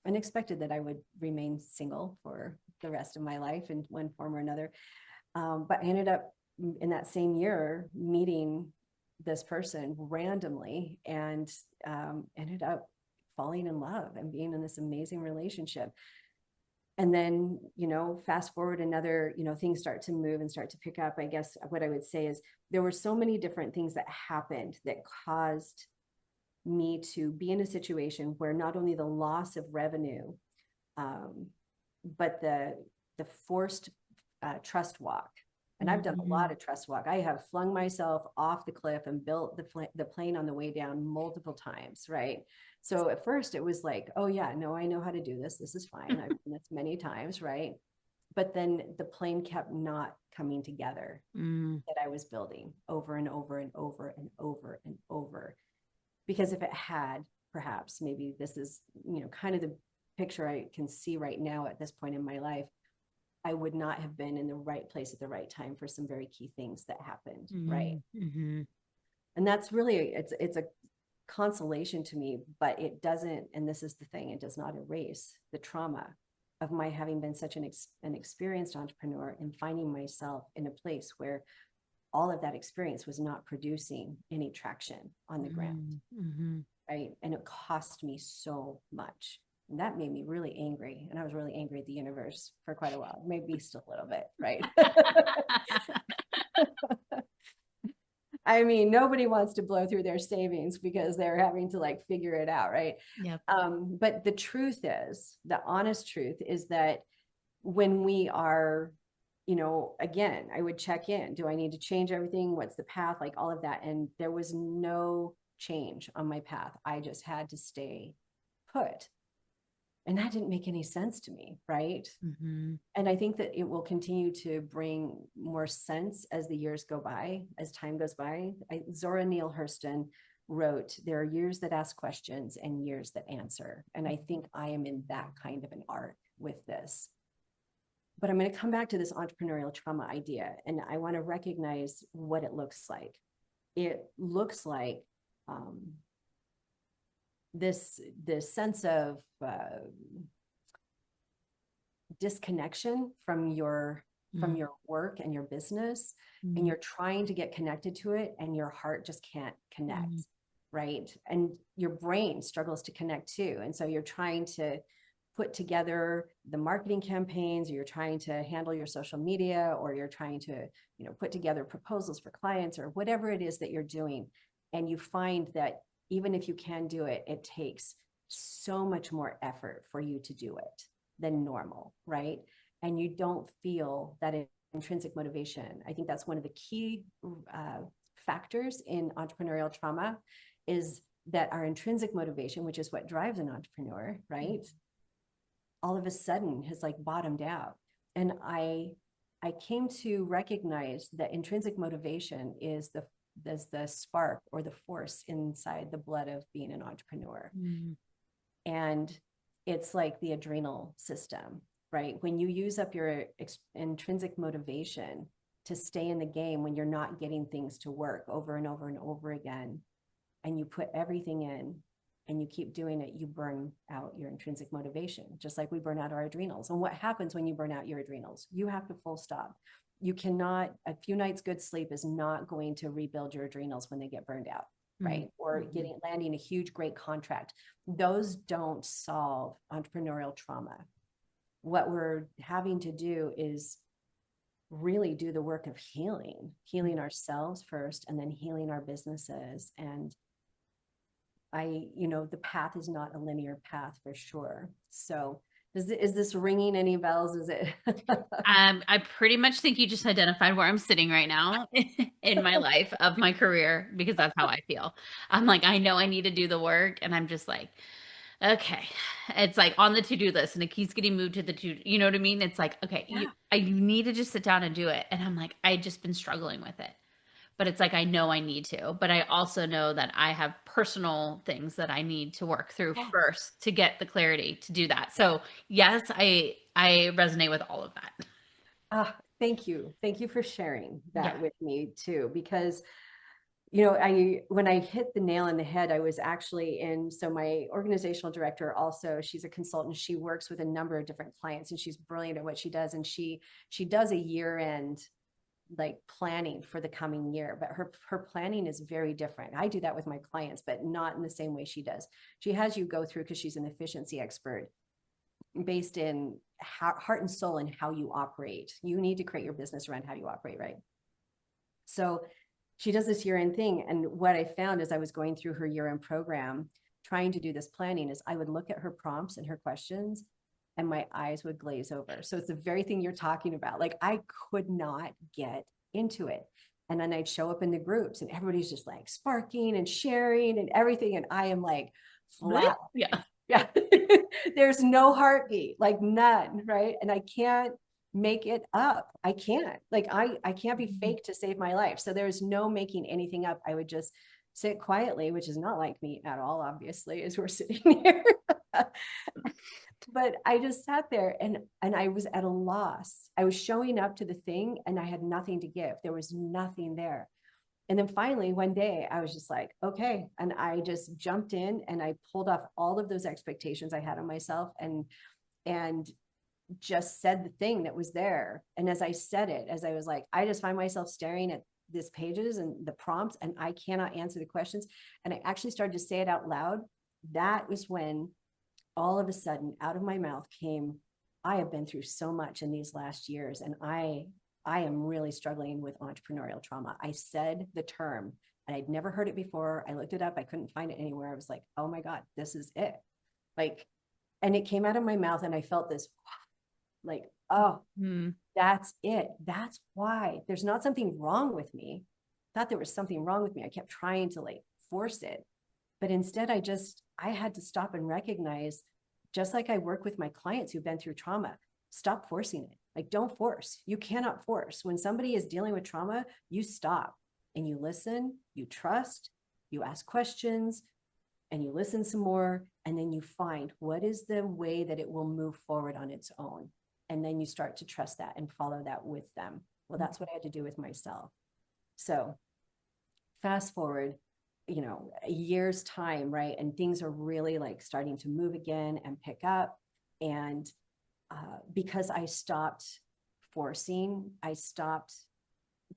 expected that I would remain single for the rest of my life in one form or another. But I ended up in that same year meeting this person randomly and ended up falling in love and being in this amazing relationship. And then, fast forward another, things start to move and start to pick up. I guess what I would say is there were so many different things that happened that caused me to be in a situation where not only the loss of revenue, but the forced trust walk. And I've done a lot of trust walk. I have flung myself off the cliff and built the plane on the way down multiple times, right? So at first it was like, oh yeah, no, I know how to do this. This is fine. I've done this many times, right? But then the plane kept not coming together that I was building over and over and over and over and over. Because if it had, perhaps maybe this is, kind of the picture I can see right now at this point in my life, I would not have been in the right place at the right time for some very key things that happened, right? And that's really, it's a consolation to me, but it doesn't, and this is the thing, it does not erase the trauma of my having been such an experienced entrepreneur and finding myself in a place where all of that experience was not producing any traction on the ground, right? And it cost me so much. And that made me really angry. And I was really angry at the universe for quite a while, maybe still a little bit, right? I mean, nobody wants to blow through their savings because they're having to like figure it out, right? Yep. But the truth is, the honest truth is that when we are, again, I would check in. Do I need to change everything? What's the path? Like all of that. And there was no change on my path. I just had to stay put. And that didn't make any sense to me, right? And I think that it will continue to bring more sense as the years go by, as time goes by. Zora Neale Hurston wrote, there are years that ask questions and years that answer. And I think I am in that kind of an arc with this. But I'm going to come back to this entrepreneurial trauma idea, and I want to recognize what it looks like. It looks like this sense of disconnection from your work and your business, and you're trying to get connected to it, and your heart just can't connect, right? And your brain struggles to connect too. And so you're trying to put together the marketing campaigns, or you're trying to handle your social media, or you're trying to, put together proposals for clients, or whatever it is that you're doing. And you find that even if you can do it, it takes so much more effort for you to do it than normal, right? And you don't feel that intrinsic motivation. I think that's one of the key factors in entrepreneurial trauma, is that our intrinsic motivation, which is what drives an entrepreneur, right? All of a sudden has like bottomed out. And I came to recognize that intrinsic motivation is the spark or the force inside the blood of being an entrepreneur. And it's like the adrenal system, right? When you use up your intrinsic motivation to stay in the game, when you're not getting things to work over and over and over again, and you put everything in and you keep doing it, you burn out your intrinsic motivation, just like we burn out our adrenals. And what happens when you burn out your adrenals? You have to full stop. You cannot, a few nights good sleep is not going to rebuild your adrenals when they get burned out, right? Or landing a huge, great contract. Those don't solve entrepreneurial trauma. What we're having to do is really do the work of healing ourselves first, and then healing our businesses. And the path is not a linear path for sure. So is this ringing any bells? Is it? I pretty much think you just identified where I'm sitting right now in my life of my career, because that's how I feel. I'm like, I know I need to do the work, and I'm just like, okay, it's like on the to-do list, and it keeps getting moved to the you know what I mean? It's like, okay, I need to just sit down and do it. And I'm like, I just been struggling with it. But it's like, I know I need to, but I also know that I have personal things that I need to work through first to get the clarity to do that. So yes, I resonate with all of that. Thank you. Thank you for sharing that with me too, because when I hit the nail on the head, I was actually so my organizational director also, she's a consultant. She works with a number of different clients, and she's brilliant at what she does. And she does a year-end like planning for the coming year, but her planning is very different. I do that with my clients, but not in the same way she does. She has you go through, because she's an efficiency expert, based in heart and soul and how you operate. You need to create your business around how you operate, right? So she does this year-end thing. And what I found as I was going through her year-end program, trying to do this planning, is I would look at her prompts and her questions, and my eyes would glaze over. So it's the very thing you're talking about. Like, I could not get into it. And then I'd show up in the groups, and everybody's just like sparking and sharing and everything. And I am like flat. Yeah. There's no heartbeat, like none. Right. And I can't make it up. I can't, like, I can't be fake to save my life. So there's no making anything up. I would just sit quietly, which is not like me at all, obviously, as we're sitting here. But I just sat there, and I was at a loss. I was showing up to the thing, and I had nothing to give. There was nothing there. And then finally one day I was just like, okay. And I just jumped in, and I pulled off all of those expectations I had on myself, and just said the thing that was there. And as I said it, as I was like, I just find myself staring at these pages and the prompts, and I cannot answer the questions. And I actually started to say it out loud. That was when all of a sudden out of my mouth came, I have been through so much in these last years, and I am really struggling with entrepreneurial trauma. I said the term, and I'd never heard it before. I looked it up. I couldn't find it anywhere. I was like, oh my God, this is it. Like, and it came out of my mouth, and I felt this like, oh, that's it. That's why. There's not something wrong with me. I thought there was something wrong with me. I kept trying to like force it. But instead, I had to stop and recognize, just like I work with my clients who've been through trauma, stop forcing it. Like, don't force. You cannot force. When somebody is dealing with trauma, you stop and you listen, you trust, you ask questions, and you listen some more. And then you find what is the way that it will move forward on its own. And then you start to trust that and follow that with them. Well, that's what I had to do with myself. So fast forward, a year's time, right? And things are really like starting to move again and pick up. And because I stopped forcing, I stopped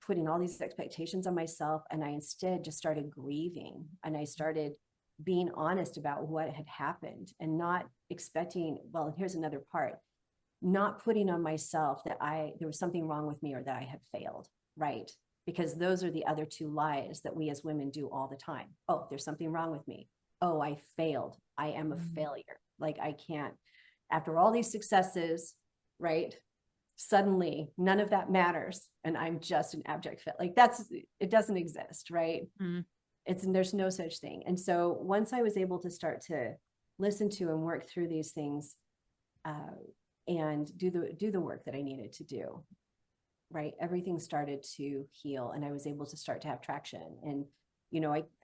putting all these expectations on myself, and I instead just started grieving, and I started being honest about what had happened and not expecting, well, and here's another part, not putting on myself that there was something wrong with me or that I had failed, right? Because those are the other two lies that we as women do all the time. Oh, there's something wrong with me. Oh, I failed. I am a failure. Like I can't, after all these successes, right? Suddenly none of that matters. And I'm just an abject failure. Like it doesn't exist, right? There's no such thing. And so once I was able to start to listen to and work through these things, and do the work that I needed to do, right? Everything started to heal, and I was able to start to have traction. And,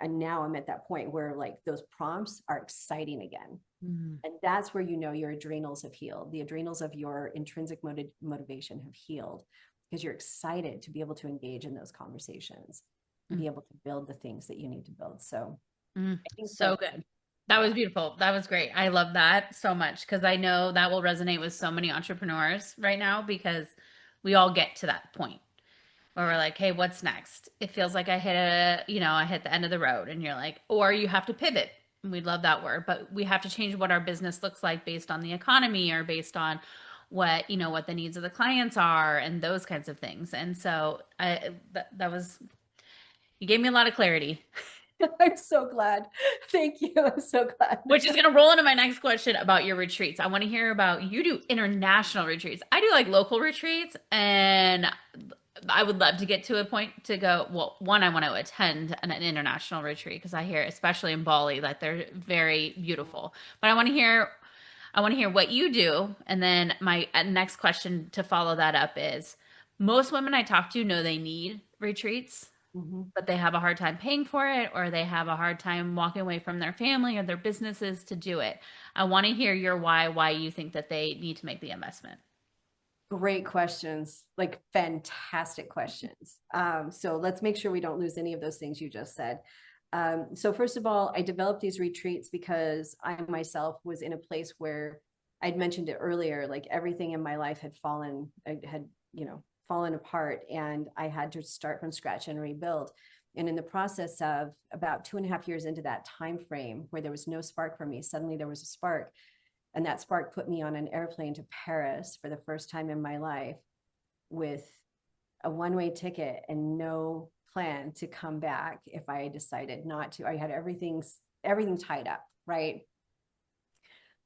and now I'm at that point where like those prompts are exciting again. And that's where, your adrenals have healed. The adrenals of your intrinsic motivation have healed because you're excited to be able to engage in those conversations and be able to build the things that you need to build. So I think so good. That was beautiful. That was great. I love that so much because I know that will resonate with so many entrepreneurs right now because we all get to that point where we're like, hey, what's next? It feels like I hit the end of the road, and you're like, or you have to pivot. And we love that word, but we have to change what our business looks like based on the economy or based on what the needs of the clients are and those kinds of things. And so you gave me a lot of clarity. I'm so glad. Thank you. I'm so glad. Which is going to roll into my next question about your retreats. I want to hear about, you do international retreats. I do like local retreats, and I would love to get to a point to go, well, one, I want to attend an international retreat because I hear, especially in Bali, that they're very beautiful. But I want to hear what you do. And then my next question to follow that up is, most women I talk to know they need retreats, but they have a hard time paying for it, or they have a hard time walking away from their family or their businesses to do it. I want to hear your why you think that they need to make the investment. Great questions, like fantastic questions. So let's make sure we don't lose any of those things you just said. So first of all, I developed these retreats because I myself was in a place where I'd mentioned it earlier, like everything in my life had fallen apart, and I had to start from scratch and rebuild. And in the process of about 2.5 years into that time frame where there was no spark for me, suddenly there was a spark. And that spark put me on an airplane to Paris for the first time in my life with a one-way ticket and no plan to come back if I decided not to. I had everything tied up, right?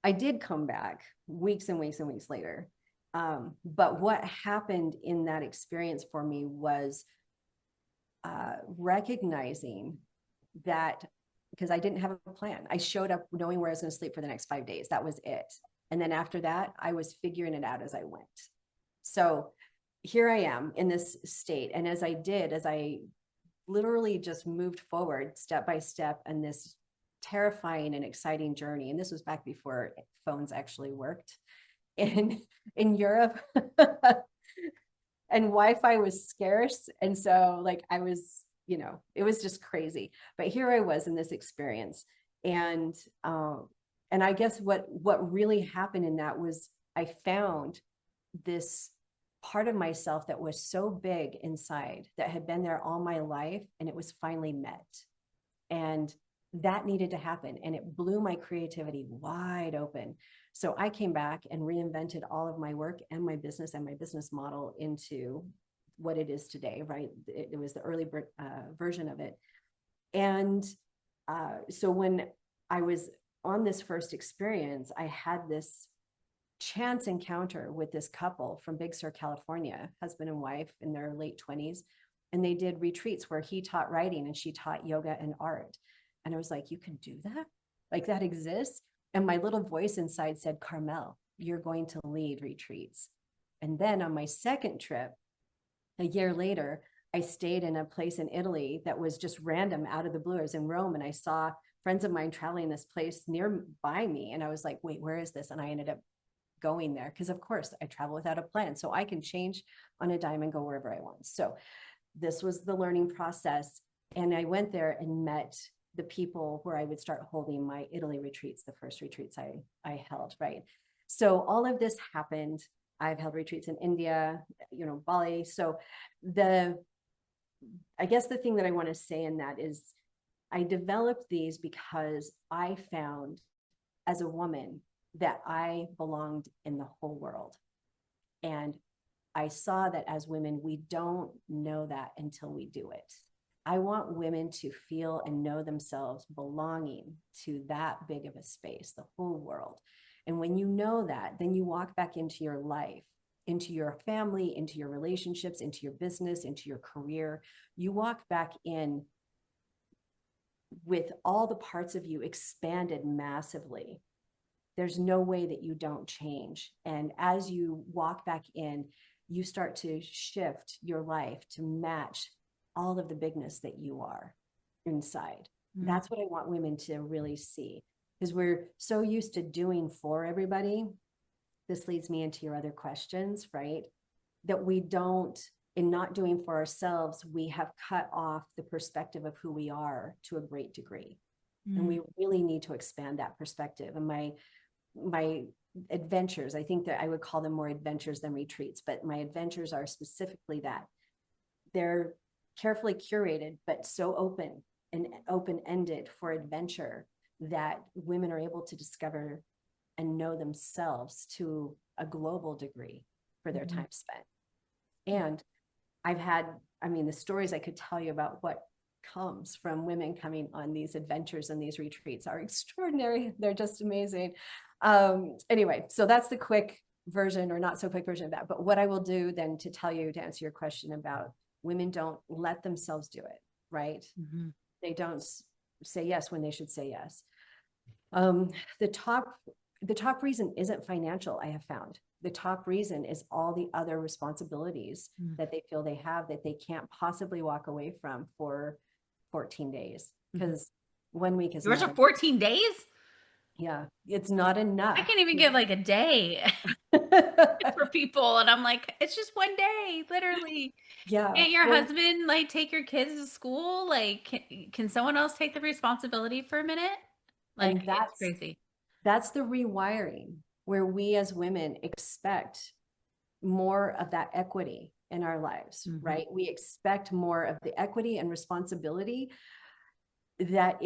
I did come back weeks and weeks and weeks later. But what happened in that experience for me was recognizing that, because I didn't have a plan. I showed up knowing where I was going to sleep for the next 5 days. That was it. And then after that, I was figuring it out as I went. So here I am in this state. And as I literally just moved forward step by step in this terrifying and exciting journey. And this was back before phones actually worked in Europe. And Wi-Fi was scarce. And so like I was, it was just crazy. But here I was in this experience. And I guess what really happened in that was I found this part of myself that was so big inside that had been there all my life, and it was finally met. And that needed to happen. And it blew my creativity wide open. So I came back and reinvented all of my work and my business model into what it is today, right? It was the early version of it. And so when I was on this first experience, I had this chance encounter with this couple from Big Sur, California, husband and wife in their late 20s. And they did retreats where he taught writing and she taught yoga and art. And I was like, you can do that? Like that exists? And my little voice inside said, Carmell, you're going to lead retreats. And then on my second trip, a year later, I stayed in a place in Italy that was just random out of the blue. I was in Rome and I saw friends of mine traveling this place nearby me. And I was like, wait, where is this? And I ended up going there because, of course, I travel without a plan. So I can change on a dime and go wherever I want. So this was the learning process. And I went there and met the people where I would start holding my Italy retreats, the first retreats I held, right? So all of this happened. I've held retreats in India, Bali. So I guess the thing that I want to say in that is I developed these because I found as a woman that I belonged in the whole world. And I saw that as women, we don't know that until we do it. I want women to feel and know themselves belonging to that big of a space, the whole world. And when you know that, then you walk back into your life, into your family, into your relationships, into your business, into your career. You walk back in with all the parts of you expanded massively. There's no way that you don't change. And as you walk back in, you start to shift your life to match all of the bigness that you are inside. That's what I want women to really see, because we're so used to doing for everybody. This leads me into your other questions, right? That we don't, in not doing for ourselves, we have cut off the perspective of who we are to a great degree. And we really need to expand that perspective. And my adventures, I think that I would call them more adventures than retreats, but my adventures are specifically that. They're carefully curated, but so open and open-ended for adventure that women are able to discover and know themselves to a global degree for their time spent. And the stories I could tell you about what comes from women coming on these adventures and these retreats are extraordinary. They're just amazing. Anyway, so that's the quick version, or not so quick version of that. But what I will do then to tell you, to answer your question about women don't let themselves do it, right? They don't say yes when they should say yes. The top reason isn't financial, I have found. The top reason is all the other responsibilities that they feel they have that they can't possibly walk away from for 14 days. Because 1 week is Yours are not 14 days? Yeah, it's not enough. I can't even get like a day for people. And I'm like, it's just one day, literally. Yeah. Can't your husband like take your kids to school? Like, can someone else take the responsibility for a minute? Like, And it's crazy. that's the rewiring where we as women expect more of that equity in our lives, right? We expect more of the equity and responsibility that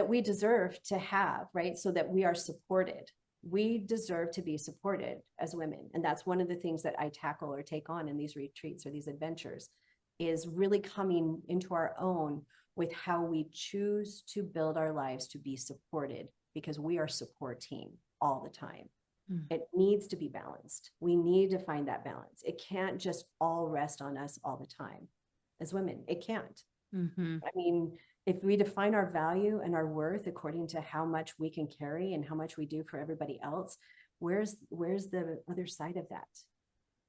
we deserve to have, right? So that we are supported. We deserve to be supported as women. And that's one of the things that I tackle or take on in these retreats or these adventures, is really coming into our own with how we choose to build our lives to be supported, because we are supporting all the time. It needs to be balanced. We need to find that balance. It can't just all rest on us all the time as women. It can't. I mean, if we define our value and our worth according to how much we can carry and how much we do for everybody else, where's the other side of that?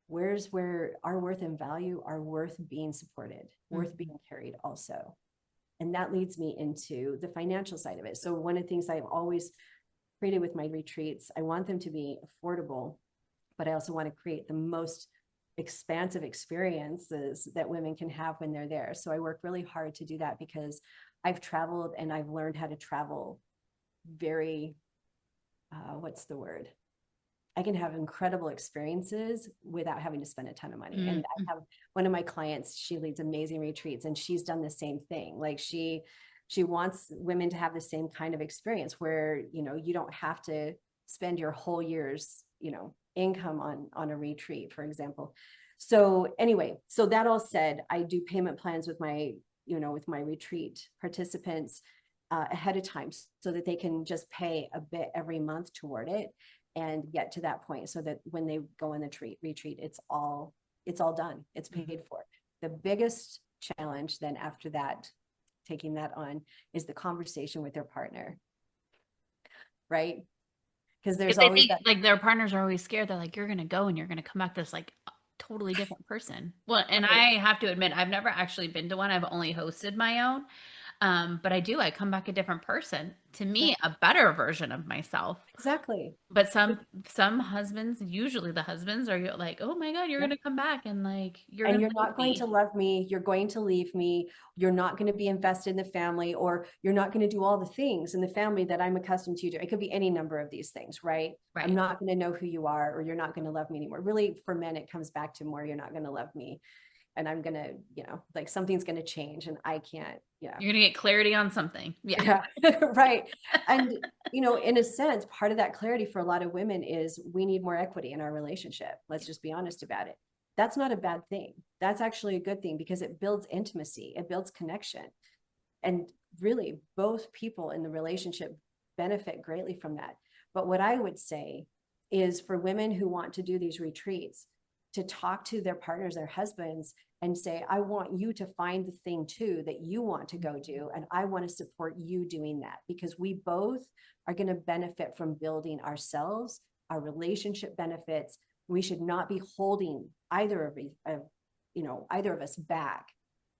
Where's where our worth and value are worth being supported, worth being carried also? And that leads me into the financial side of it. So one of the things I've always created with my retreats, I want them to be affordable, but I also want to create the most expansive experiences that women can have when they're there. So I work really hard to do that, because I've traveled and I've learned how to travel very, what's the word? I can have incredible experiences without having to spend a ton of money. And I have one of my clients, she leads amazing retreats, and she's done the same thing. Like she wants women to have the same kind of experience where, you don't have to spend your whole year's, income on a retreat, for example. So anyway, so that all said, I do payment plans with my retreat participants ahead of time, so that they can just pay a bit every month toward it and get to that point, so that when they go on the retreat, it's all done. It's paid for. The biggest challenge then after that, taking that on, is the conversation with their partner, right? Because there's always that, like their partners are always scared. They're like, you're going to go and you're going to come back this like totally different person. Well, and I have to admit, I've never actually been to one. I've only hosted my own. But I come back a different person, to Right. me, a better version of myself. Exactly. But some husbands, usually the husbands are like, oh my God, you're Yeah. gonna come back and like you're And gonna you're leave not going to me. love me. You're going to leave me. You're not going to be invested in the family, or you're not going to do all the things in the family that I'm accustomed to do. It could be any number of these things, right? I'm Right. not going to know who you are, or you're not going to love me anymore. Really, for men, it comes back to more, you're not going to love me. And I'm going to, like something's going to change and I can't, yeah. You're gonna get clarity on something. Yeah. Yeah, right. And, in a sense, part of that clarity for a lot of women is we need more equity in our relationship. Let's just be honest about it. That's not a bad thing. That's actually a good thing because it builds intimacy, it builds connection. And really, both people in the relationship benefit greatly from that. But what I would say is for women who want to do these retreats, to talk to their partners, their husbands, and say, I want you to find the thing too that you want to go do. And I want to support you doing that because we both are going to benefit from building ourselves, our relationship benefits. We should not be holding either of us back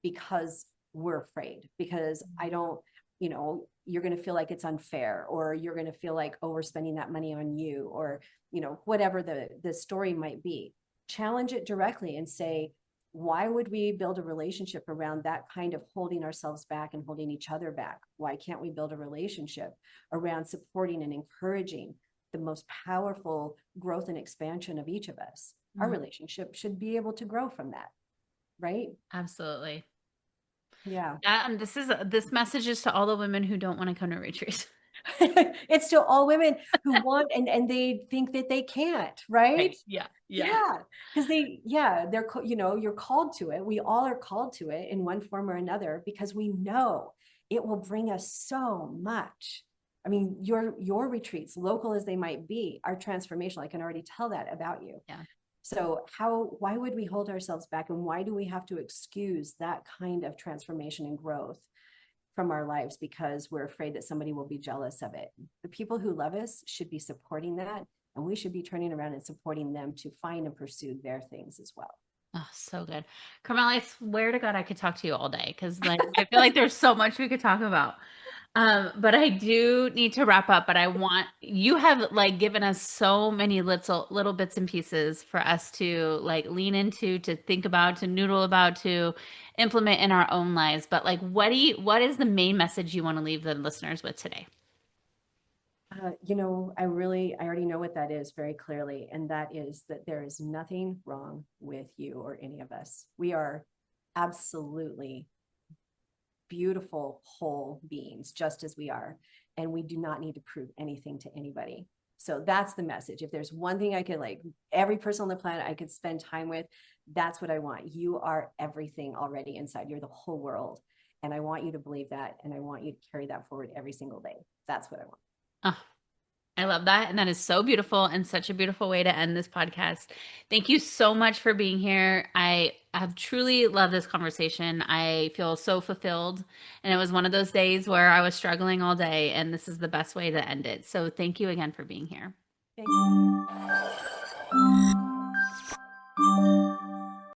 because we're afraid, because I don't, you're going to feel like it's unfair, or you're going to feel like, oh, we're spending that money on you, or, whatever the story might be. Challenge it directly and say, why would we build a relationship around that kind of holding ourselves back and holding each other back? Why can't we build a relationship around supporting and encouraging the most powerful growth and expansion of each of us? Our relationship should be able to grow from that, right? Absolutely. Yeah. This message is to all the women who don't want to come to retreats. It's to all women who want and they think that they can't, right? Right. Yeah. Yeah. Yeah, because they're you're called to it. We all are called to it in one form or another because we know it will bring us so much. I mean, your retreats, local as they might be, are transformational. I can already tell that about you. Yeah. So why would we hold ourselves back, and why do we have to excuse that kind of transformation and growth from our lives because we're afraid that somebody will be jealous of it? The people who love us should be supporting that, and we should be turning around and supporting them to find and pursue their things as well. Oh, so good. Carmel, I swear to God, I could talk to you all day because like I feel like there's so much we could talk about. But I do need to wrap up, but you have like given us so many little bits and pieces for us to like lean into, to think about, to noodle about, to implement in our own lives. But like what is the main message you want to leave the listeners with today? I already know what that is very clearly. And that is that there is nothing wrong with you or any of us. We are absolutely beautiful, whole beings, just as we are. And we do not need to prove anything to anybody. So that's the message. If there's one thing I could every person on the planet I could spend time with, that's what I want. You are everything already inside. You're the whole world. And I want you to believe that. And I want you to carry that forward every single day. That's what I want. Oh, I love that. And that is so beautiful and such a beautiful way to end this podcast. Thank you so much for being here. I have truly loved this conversation. I feel so fulfilled. And it was one of those days where I was struggling all day, and this is the best way to end it. So thank you again for being here. Thank you.